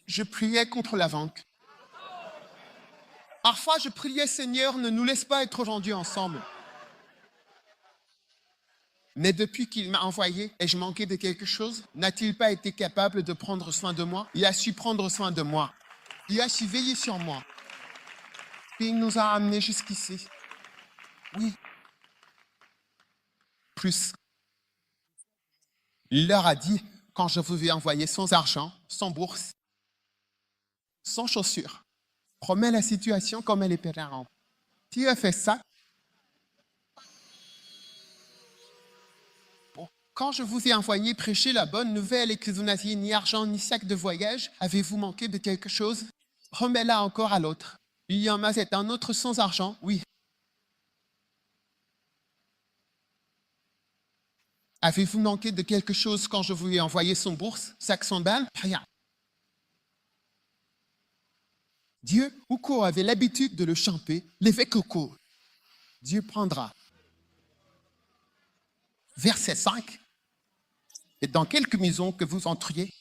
Je priais contre la vente. Parfois, je priais, Seigneur, ne nous laisse pas être aujourd'hui ensemble. Mais depuis qu'il m'a envoyé et je manquais de quelque chose, n'a-t-il pas été capable de prendre soin de moi? Il a su prendre soin de moi. Il a su veiller sur moi. Et il nous a amenés jusqu'ici. Oui. Plus. Il leur a dit, quand je vous ai envoyé sans argent, sans bourse, sans chaussures, remets la situation comme elle est permanente. Tu as fait ça. Quand je vous ai envoyé prêcher la bonne nouvelle et que vous n'aviez ni argent ni sac de voyage, avez-vous manqué de quelque chose? Remets-la encore à l'autre. Il y en a c'est un autre sans argent, oui. Avez-vous manqué de quelque chose quand je vous ai envoyé son bourse, 500 balles? Rien. Dieu, Uko avait l'habitude de le chanter, l'évêque Uko. Dieu prendra. Verset 5. Et dans quelque maison que vous entriez,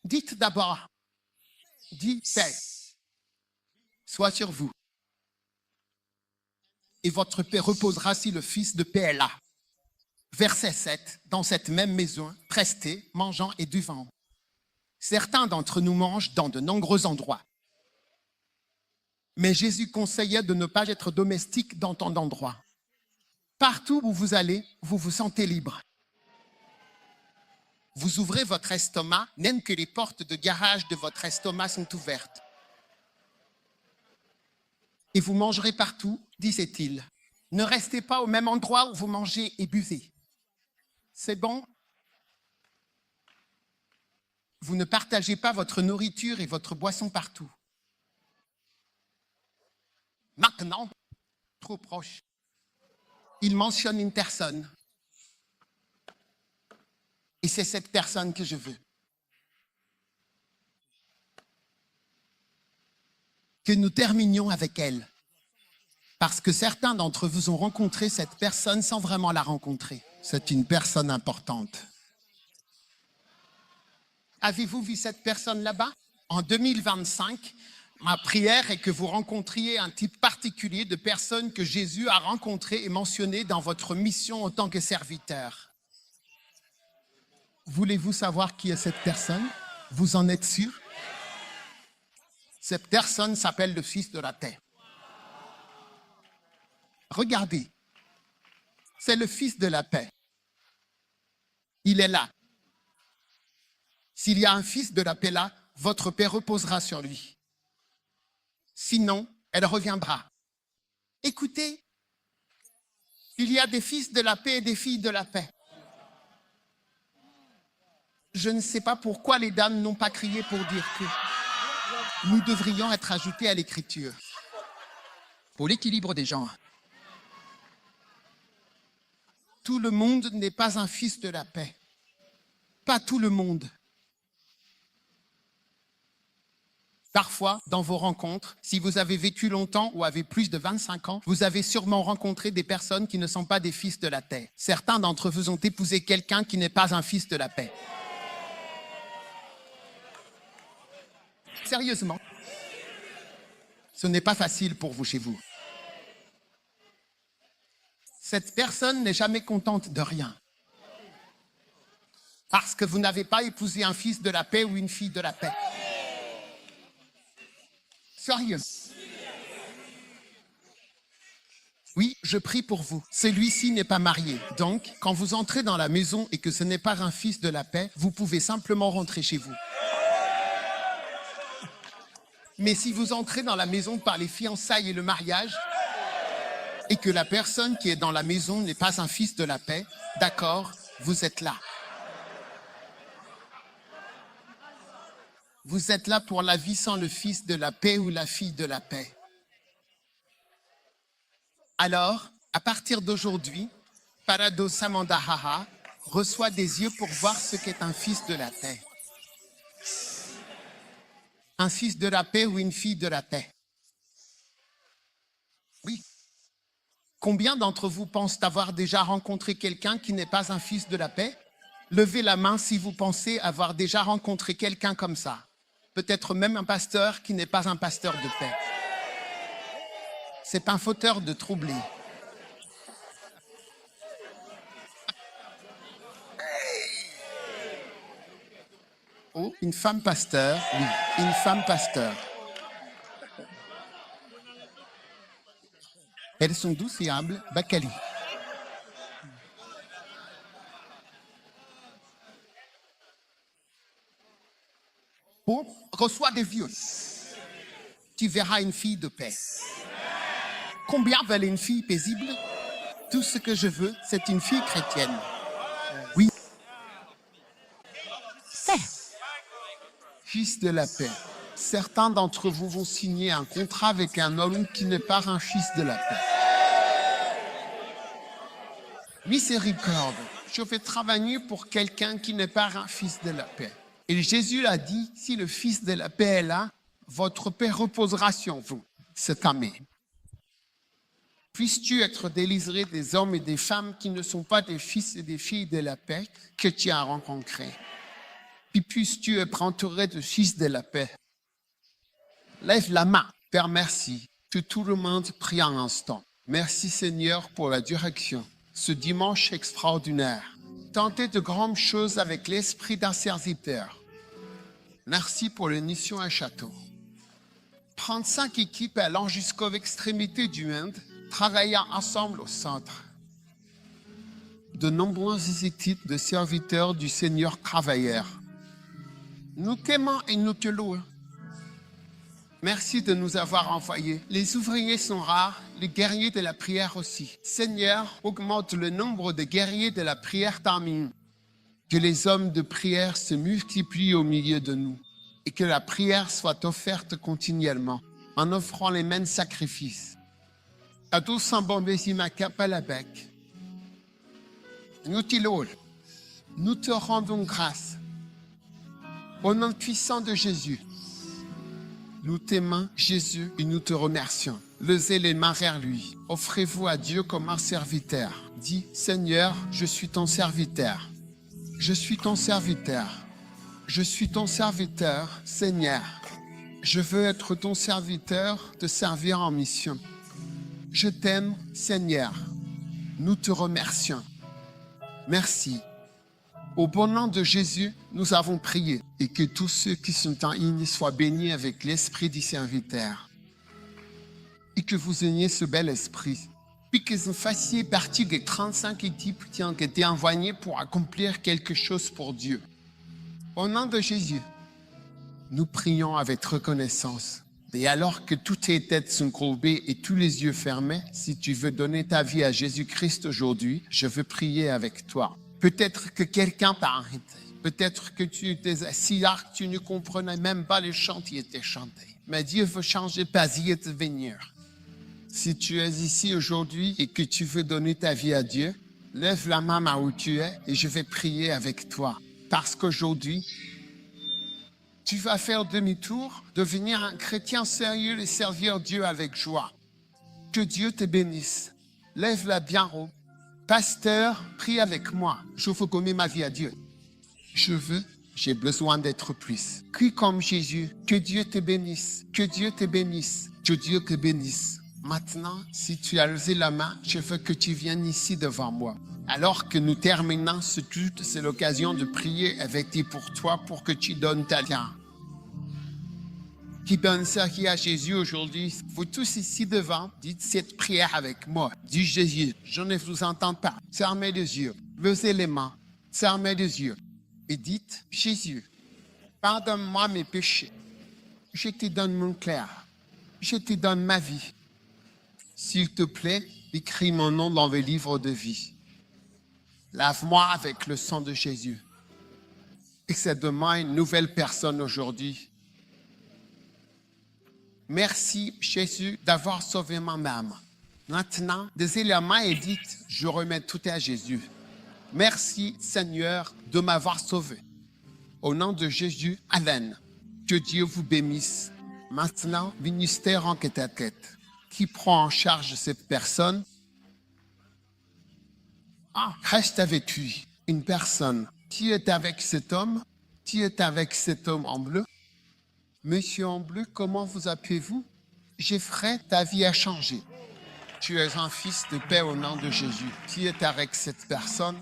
dites d'abord, dis paix, soit sur vous. Et votre paix reposera si le fils de paix est là. Verset 7. Dans cette même maison, restés, mangeant et buvant. Certains d'entre nous mangent dans de nombreux endroits. Mais Jésus conseillait de ne pas être domestique dans tant d'endroits. Partout où vous allez, vous vous sentez libre. Vous ouvrez votre estomac, même que les portes de garage de votre estomac sont ouvertes. Et vous mangerez partout, disait-il. Ne restez pas au même endroit où vous mangez et buvez. C'est bon? Vous ne partagez pas votre nourriture et votre boisson partout. Maintenant, trop proche, il mentionne une personne. Et c'est cette personne que je veux. Que nous terminions avec elle. Parce que certains d'entre vous ont rencontré cette personne sans vraiment la rencontrer. C'est une personne importante. Avez-vous vu cette personne là-bas? En 2025, ma prière est que vous rencontriez un type particulier de personnes que Jésus a rencontrées et mentionnées dans votre mission en tant que serviteur. Voulez-vous savoir qui est cette personne? Vous en êtes sûr? Cette personne s'appelle le Fils de la paix. Regardez, c'est le Fils de la paix. Il est là. S'il y a un Fils de la paix là, votre paix reposera sur lui. Sinon, elle reviendra. Écoutez, il y a des fils de la paix et des filles de la paix. Je ne sais pas pourquoi les dames n'ont pas crié pour dire que nous devrions être ajoutés à l'écriture. Pour l'équilibre des genres. Tout le monde n'est pas un fils de la paix. Pas tout le monde. Parfois, dans vos rencontres, si vous avez vécu longtemps ou avez plus de 25 ans, vous avez sûrement rencontré des personnes qui ne sont pas des fils de la paix. Certains d'entre vous ont épousé quelqu'un qui n'est pas un fils de la paix. Sérieusement, ce n'est pas facile pour vous chez vous. Cette personne n'est jamais contente de rien. Parce que vous n'avez pas épousé un fils de la paix ou une fille de la paix. Sérieux. Oui, je prie pour vous. Celui-ci n'est pas marié. Donc, quand vous entrez dans la maison et que ce n'est pas un fils de la paix, vous pouvez simplement rentrer chez vous. Mais si vous entrez dans la maison par les fiançailles et le mariage, et que la personne qui est dans la maison n'est pas un fils de la paix, d'accord, vous êtes là. Vous êtes là pour la vie sans le fils de la paix ou la fille de la paix. Alors, à partir d'aujourd'hui, Parado Samandahaha reçoit des yeux pour voir ce qu'est un fils de la paix. Un fils de la paix ou une fille de la paix. Oui. Combien d'entre vous pensent avoir déjà rencontré quelqu'un qui n'est pas un fils de la paix? Levez la main si vous pensez avoir déjà rencontré quelqu'un comme ça. Peut-être même un pasteur qui n'est pas un pasteur de paix. C'est un fauteur de troubles. Oh, une femme pasteur, oui, une femme pasteur. Elles sont douces et humbles, Bakali. Oh, reçois des vieux. Tu verras une fille de paix. Combien valait une fille paisible? Tout ce que je veux, c'est une fille chrétienne. Oui. Fils de la paix. Certains d'entre vous vont signer un contrat avec un homme qui n'est pas un fils de la paix. Miséricorde, je vais travailler pour quelqu'un qui n'est pas un fils de la paix. Et Jésus a dit, si le fils de la paix est là, votre paix reposera sur vous. C'est amen. Puisses-tu être délivré des hommes et des femmes qui ne sont pas des fils et des filles de la paix que tu as rencontrés. Puis puisses-tu être entouré de fils de la paix. Lève la main. Père, merci. Que tout le monde prie un instant. Merci Seigneur pour la direction. Ce dimanche extraordinaire. Tenter de grandes choses avec l'esprit d'un serviteur. Merci pour l'émission à château. 35 équipes allant jusqu'aux extrémités du monde, travaillant ensemble au centre. De nombreuses équipes de serviteurs du Seigneur travailleurs. Nous t'aimons et nous te louons. Merci de nous avoir envoyés. Les ouvriers sont rares, les guerriers de la prière aussi. Seigneur, augmente le nombre de guerriers de la prière parmi nous. Que les hommes de prière se multiplient au milieu de nous et que la prière soit offerte continuellement en offrant les mêmes sacrifices. À tous en bombésima kapalabek. Nous te louons. Nous te rendons grâce. Au nom puissant de Jésus. Nous t'aimons, Jésus, et nous te remercions. Levez les mains vers lui. Offrez-vous à Dieu comme un serviteur. Dis, Seigneur, je suis ton serviteur. Je suis ton serviteur. Je suis ton serviteur, Seigneur. Je veux être ton serviteur, te servir en mission. Je t'aime, Seigneur. Nous te remercions. Merci. Au bon nom de Jésus, nous avons prié et que tous ceux qui sont en ligne soient bénis avec l'esprit du serviteur. Et que vous ayez ce bel esprit. Puis que vous fassiez partie des 35 équipes qui ont été envoyées pour accomplir quelque chose pour Dieu. Au nom de Jésus, nous prions avec reconnaissance. Et alors que toutes les têtes sont courbées et tous les yeux fermés, si tu veux donner ta vie à Jésus-Christ aujourd'hui, je veux prier avec toi. Peut-être que quelqu'un t'a arrêté. Peut-être que tu étais assis là, que tu ne comprenais même pas les chants qui étaient chantés. Mais Dieu veut changer ta vie et te venir. Si tu es ici aujourd'hui et que tu veux donner ta vie à Dieu, lève la main là où tu es et je vais prier avec toi. Parce qu'aujourd'hui, tu vas faire demi-tour, devenir un chrétien sérieux et servir Dieu avec joie. Que Dieu te bénisse. Lève-la bien haut. Pasteur, prie avec moi. Je veux donner ma vie à Dieu. J'ai besoin d'être plus. Crie comme Jésus. Que Dieu te bénisse. Que Dieu te bénisse. Que Dieu te bénisse. Maintenant, si tu as levé la main, je veux que tu viennes ici devant moi. Alors que nous terminons ce culte, c'est l'occasion de prier avec et pour toi pour que tu donnes ta vie. Qui donne sa vie à Jésus aujourd'hui, vous tous ici devant, dites cette prière avec moi. Dis Jésus, je ne vous entends pas. Fermez les yeux, levez les mains, fermez les yeux. Et dites, Jésus, pardonne-moi mes péchés. Je te donne mon cœur. Je te donne ma vie. S'il te plaît, Écris mon nom dans le livre de vie. Lave-moi avec le sang de Jésus. Et c'est demain une nouvelle personne aujourd'hui. Merci, Jésus, d'avoir sauvé ma âme. Maintenant, désormais la main est dite, je remets tout à Jésus. Merci, Seigneur, de m'avoir sauvé. Au nom de Jésus, Amen. Que Dieu vous bénisse. Maintenant, ministère en tête à tête. Qui prend en charge cette personne? Reste avec lui. Une personne. Qui est avec cet homme? Qui est avec cet homme en bleu? Monsieur en bleu, comment vous appelez-vous? Geoffrey, ta vie a changé. Tu es un fils de paix au nom de Jésus. Qui est avec cette personne?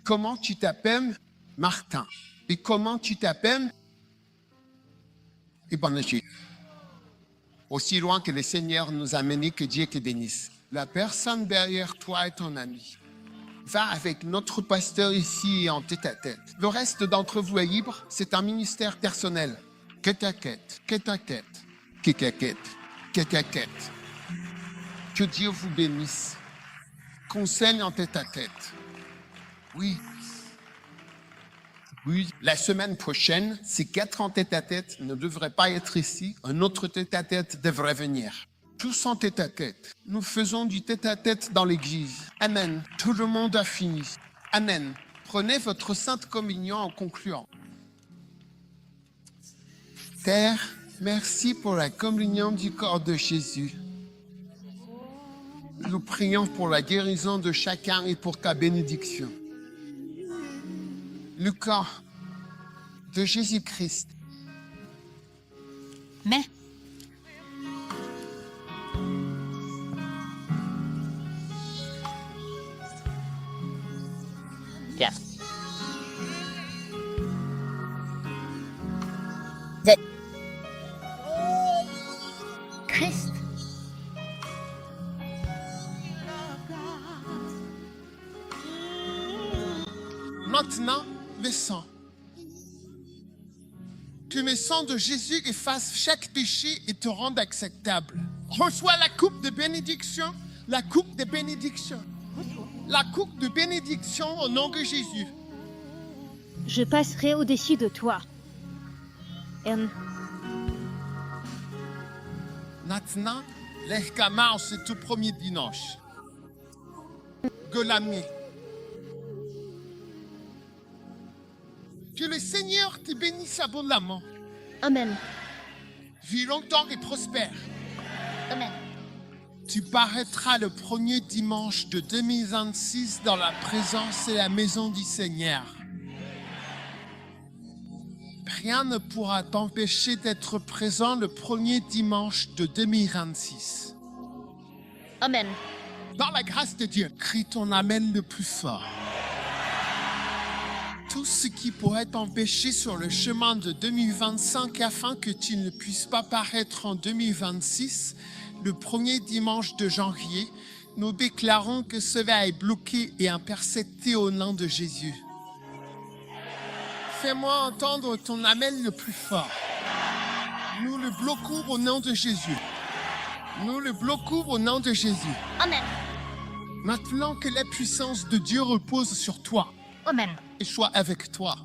Comment tu t'appelles? Martin. Et comment tu t'appelles? Ibanchi. Aussi loin que le Seigneur nous a menés, que Dieu te bénisse. La personne derrière toi est ton ami. Va avec notre pasteur ici en tête à tête. Le reste d'entre vous est libre, c'est un ministère personnel. Tête à tête, tête à tête, tête à tête, tête à tête. Que Dieu vous bénisse. Conseil en tête à tête. Oui. Oui, la semaine prochaine, ces 4 en tête à tête ne devraient pas être ici. Un autre tête à tête devrait venir. Tous en tête à tête. Nous faisons du tête à tête dans l'église. Amen. Tout le monde a fini. Amen. Prenez votre sainte communion en concluant. Terre, merci pour la communion du corps de Jésus. Nous prions pour la guérison de chacun et pour ta bénédiction. Le corps de Jésus-Christ. Mais Bien. Christ. Maintenant, le sang. Que le sang de Jésus efface chaque péché et te rende acceptable. Reçois la coupe de bénédiction, la coupe de bénédiction. La coupe de bénédiction au nom de Jésus. Je passerai au-dessus de toi. Maintenant, lève ta main en ce tout premier dimanche. Golamé. Que le Seigneur te bénisse abondamment. Amen. Vis longtemps et prospère. Amen. Tu paraîtras le premier dimanche de 2026 dans la présence et la maison du Seigneur. Rien ne pourra t'empêcher d'être présent le premier dimanche de 2026. Amen. Par la grâce de Dieu, crie ton Amen le plus fort. Tout ce qui pourrait t'empêcher sur le chemin de 2025 afin que tu ne puisses pas paraître en 2026, le premier dimanche de janvier, nous déclarons que cela est bloqué et intercepté au nom de Jésus. Fais-moi entendre ton Amen le plus fort. Nous le bloquons au nom de Jésus. Nous le bloquons au nom de Jésus. Amen. Maintenant que la puissance de Dieu repose sur toi Amen. et soit avec toi.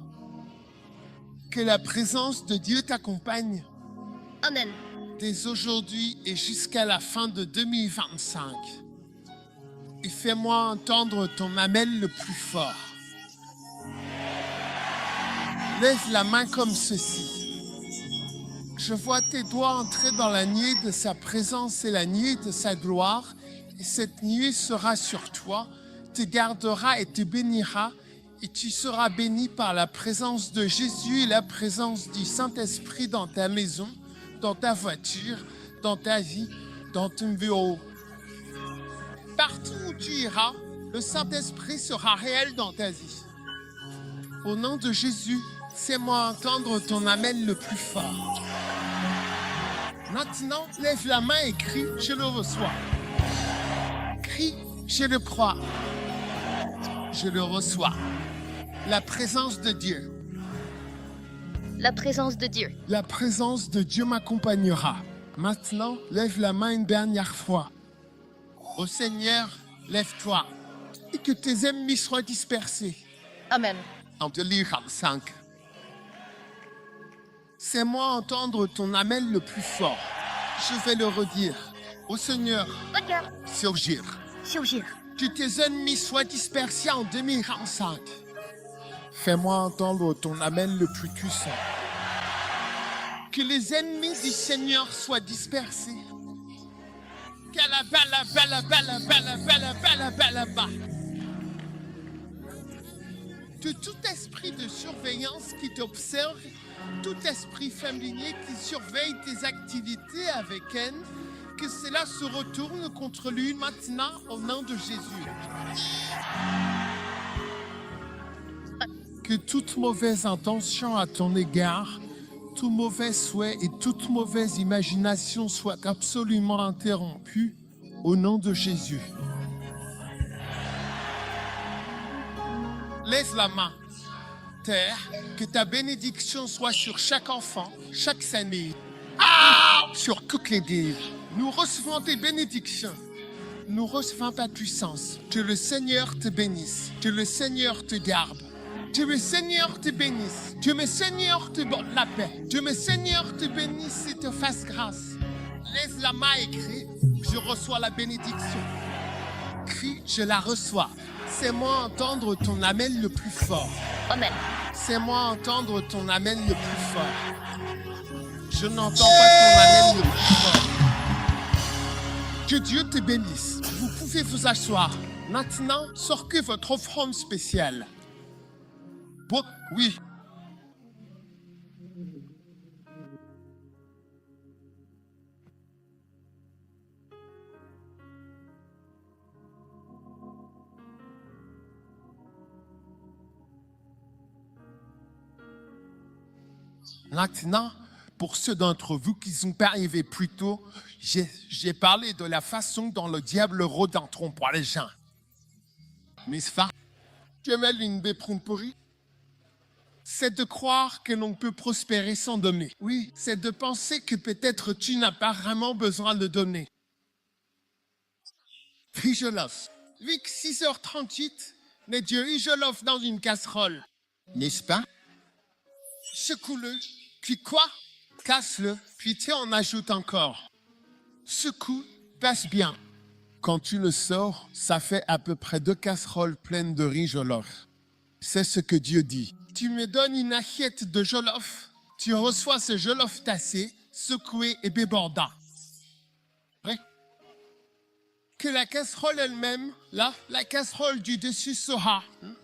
Que la présence de Dieu t'accompagne Amen. dès aujourd'hui et jusqu'à la fin de 2025. Et fais-moi entendre ton Amen le plus fort. Lève la main comme ceci. Je vois tes doigts entrer dans la nuée de sa présence et la nuée de sa gloire. Et cette nuée sera sur toi, te gardera et te bénira. Et tu seras béni par la présence de Jésus et la présence du Saint-Esprit dans ta maison, dans ta voiture, dans ta vie, dans ton bureau. Partout où tu iras, le Saint-Esprit sera réel dans ta vie. Au nom de Jésus, fais-moi entendre ton Amen le plus fort. Maintenant, lève la main et crie, je le reçois. Crie, je le crois. Je le reçois. La présence de Dieu. La présence de Dieu. La présence de Dieu m'accompagnera. Maintenant, lève la main une dernière fois. Ô Seigneur, Lève-toi et que tes ennemis soient dispersés. Amen. En 5. C'est moi entendre ton amen le plus fort. Je vais le redire. Ô Seigneur, Regarde. surgir. Surgir. Que tes ennemis soient dispersés en 2045. Fais-moi entendre ton amen le plus puissant. Que les ennemis du Seigneur soient dispersés. De tout esprit de surveillance qui t'observe, tout esprit familier qui surveille tes activités avec haine, que cela se retourne contre lui maintenant au nom de Jésus. Que toute mauvaise intention à ton égard, tout mauvais souhait et toute mauvaise imagination soient absolument interrompus au nom de Jésus. Laisse la main. Terre, que ta bénédiction soit sur chaque enfant, chaque famille, sur toutes les vies. Nous recevons tes bénédictions. Nous recevons ta puissance. Que le Seigneur te bénisse. Que le Seigneur te garde. Que le Seigneur te bénisse. Que le Seigneur te donne la paix. Que le Seigneur te bénisse et te fasse grâce. Laisse la main et crie. Je reçois la bénédiction. Crie, je la reçois. C'est moi entendre ton amen le plus fort. Amen. C'est moi entendre ton amen le plus fort. Je n'entends pas ton amen le plus fort. Que Dieu te bénisse. Vous pouvez vous asseoir. Maintenant, sortez votre offrande spéciale. Bon, oui. Maintenant, pour ceux d'entre vous qui sont pas arrivés plus tôt, j'ai parlé de la façon dont le diable rôde en trompant les gens. Miss Fa, tu aimes une pourrie? C'est de croire que l'on peut prospérer sans donner. Oui, c'est de penser que peut-être tu n'as pas vraiment besoin de donner. Puis je l'offre. Vu que 6h38, les dieux, je l'offre dans une casserole. N'est-ce pas? Secoue-le, puis quoi? Casse-le, puis tu en ajoutes encore. Secoue, passe bien. Quand tu le sors, ça fait à peu près 2 casseroles pleines de riz jollof. C'est ce que Dieu dit. Tu me donnes une assiette de jollof, tu reçois ce jollof tassé, secoué et débordant. Vrai? Que la casserole elle-même, là, la casserole du dessus sera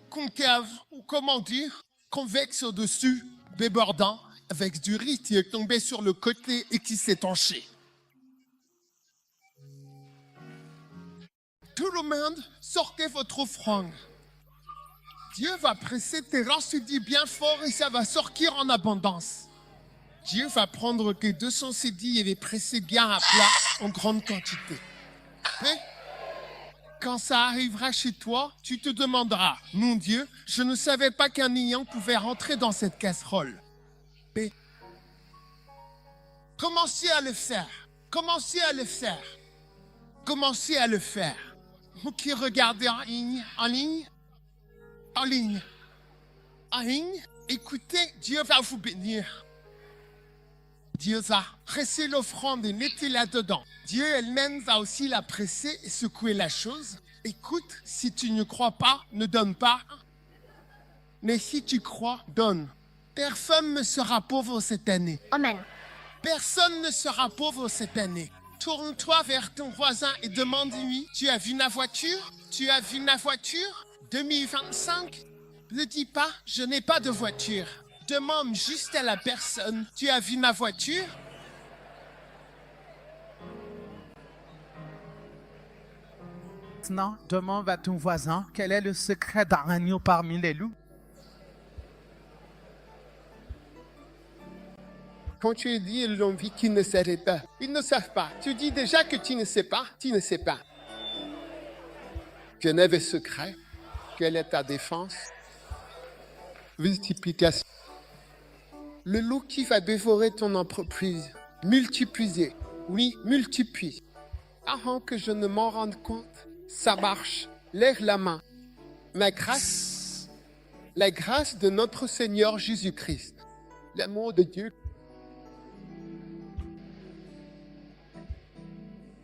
concave, ou comment dire, convexe au-dessus, débordant, avec du riz qui est tombé sur le côté et qui s'est tanché. Tout le monde, sortez votre offrande. Dieu va presser tes rançudis bien fort et ça va sortir en abondance. Dieu va prendre tes 200 cédilles et les presser bien à plat en grande quantité. Mais quand ça arrivera chez toi, tu te demanderas, mon Dieu, je ne savais pas qu'un lion pouvait rentrer dans cette casserole. Mais commencez à le faire. Commencez à le faire. Commencez à le faire. Vous qui regardez en ligne, écoutez, Dieu va vous bénir. Dieu va presser l'offrande et mettez-la dedans. Dieu elle-même va aussi la presser et secouer la chose. Écoute, si tu ne crois pas, ne donne pas. Mais si tu crois, donne. Personne ne sera pauvre cette année. Amen. Personne ne sera pauvre cette année. Tourne-toi vers ton voisin et demande-lui, tu as vu ma voiture? Tu as vu ma voiture? 2025? Ne dis pas, je n'ai pas de voiture. Demande juste à la personne, tu as vu ma voiture? Maintenant, demande à ton voisin quel est le secret d'un agneau parmi les loups. Quand tu dis ils l'ont vu qu'ils ne savaient pas, ils ne savent pas. Tu dis déjà que tu ne sais pas, tu ne sais pas. Genève secret, quelle est ta défense? Multiplication. Le loup qui va dévorer ton entreprise, multiplier. Oui, multiplie. Avant que je ne m'en rende compte, Ça marche. Lève la main. La grâce de notre Seigneur Jésus-Christ, l'amour de Dieu,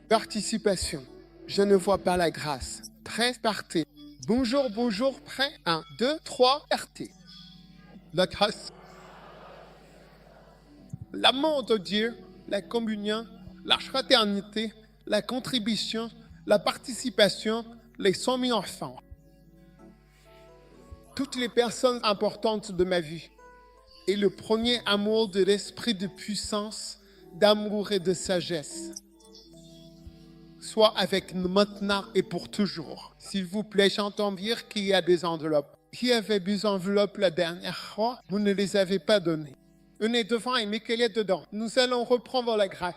participation. Je ne vois pas la grâce. Prêt, partez. Bonjour, bonjour, prêt. 1, 2, 3, partez. La grâce. L'amour de Dieu, la communion, la fraternité, la contribution, la participation, les 100 000 enfants. Toutes les personnes importantes de ma vie. Et le premier amour de l'esprit de puissance, d'amour et de sagesse. Soit avec nous maintenant et pour toujours. S'il vous plaît, j'entends dire qu'il y a des enveloppes. Qui avait des enveloppes la dernière fois? Vous ne les avez pas données. Venez devant et mettez-les dedans. Nous allons reprendre la grâce.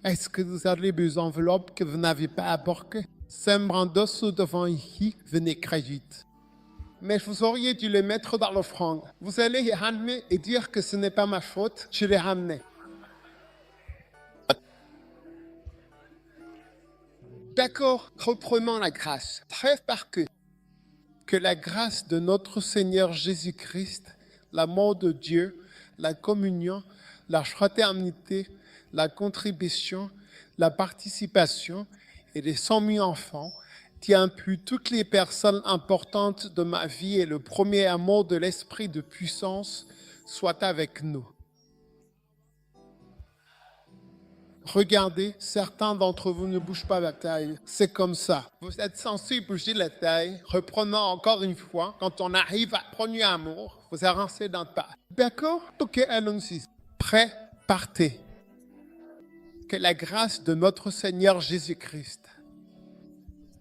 Est-ce que vous avez des enveloppes que vous n'avez pas apportées? Sembrandos devant ici, venez très vite. Mais vous auriez dû les mettre dans l'offrande. Vous allez les ramener et dire que ce n'est pas ma faute, je les ramenais. D'accord, reprenons la grâce. Très par que la grâce de notre Seigneur Jésus-Christ, l'amour de Dieu, la communion, la fraternité, la contribution, la participation et les 100 000 enfants qui incluent toutes les personnes importantes de ma vie et le premier amour de l'esprit de puissance soit avec nous. Regardez, certains d'entre vous ne bougent pas la taille. C'est comme ça. Vous êtes censés bouger la taille. Reprenons encore une fois. Quand on arrive à premier amour, vous avancez d'un pas. D'accord? Ok, allons-y. Prêt? Partez. Que la grâce de notre Seigneur Jésus-Christ,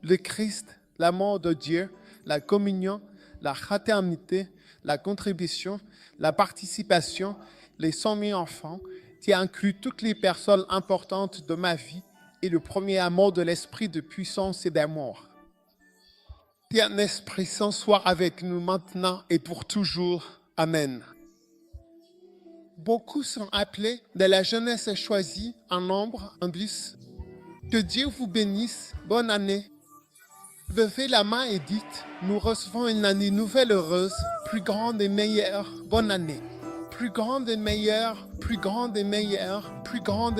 le Christ, l'amour de Dieu, la communion, la fraternité, la contribution, la participation, les 100 000 enfants, qui inclut toutes les personnes importantes de ma vie et le premier amour de l'esprit de puissance et d'amour. Qu'un Esprit Saint soit avec nous maintenant et pour toujours. Amen. Beaucoup sont appelés, de la jeunesse est choisie, en nombre, en bus. Que Dieu vous bénisse. Bonne année. Levez la main et dites, nous recevons une année nouvelle heureuse, plus grande et meilleure. Bonne année. Plus grande et meilleure, plus grande et meilleure, plus grande et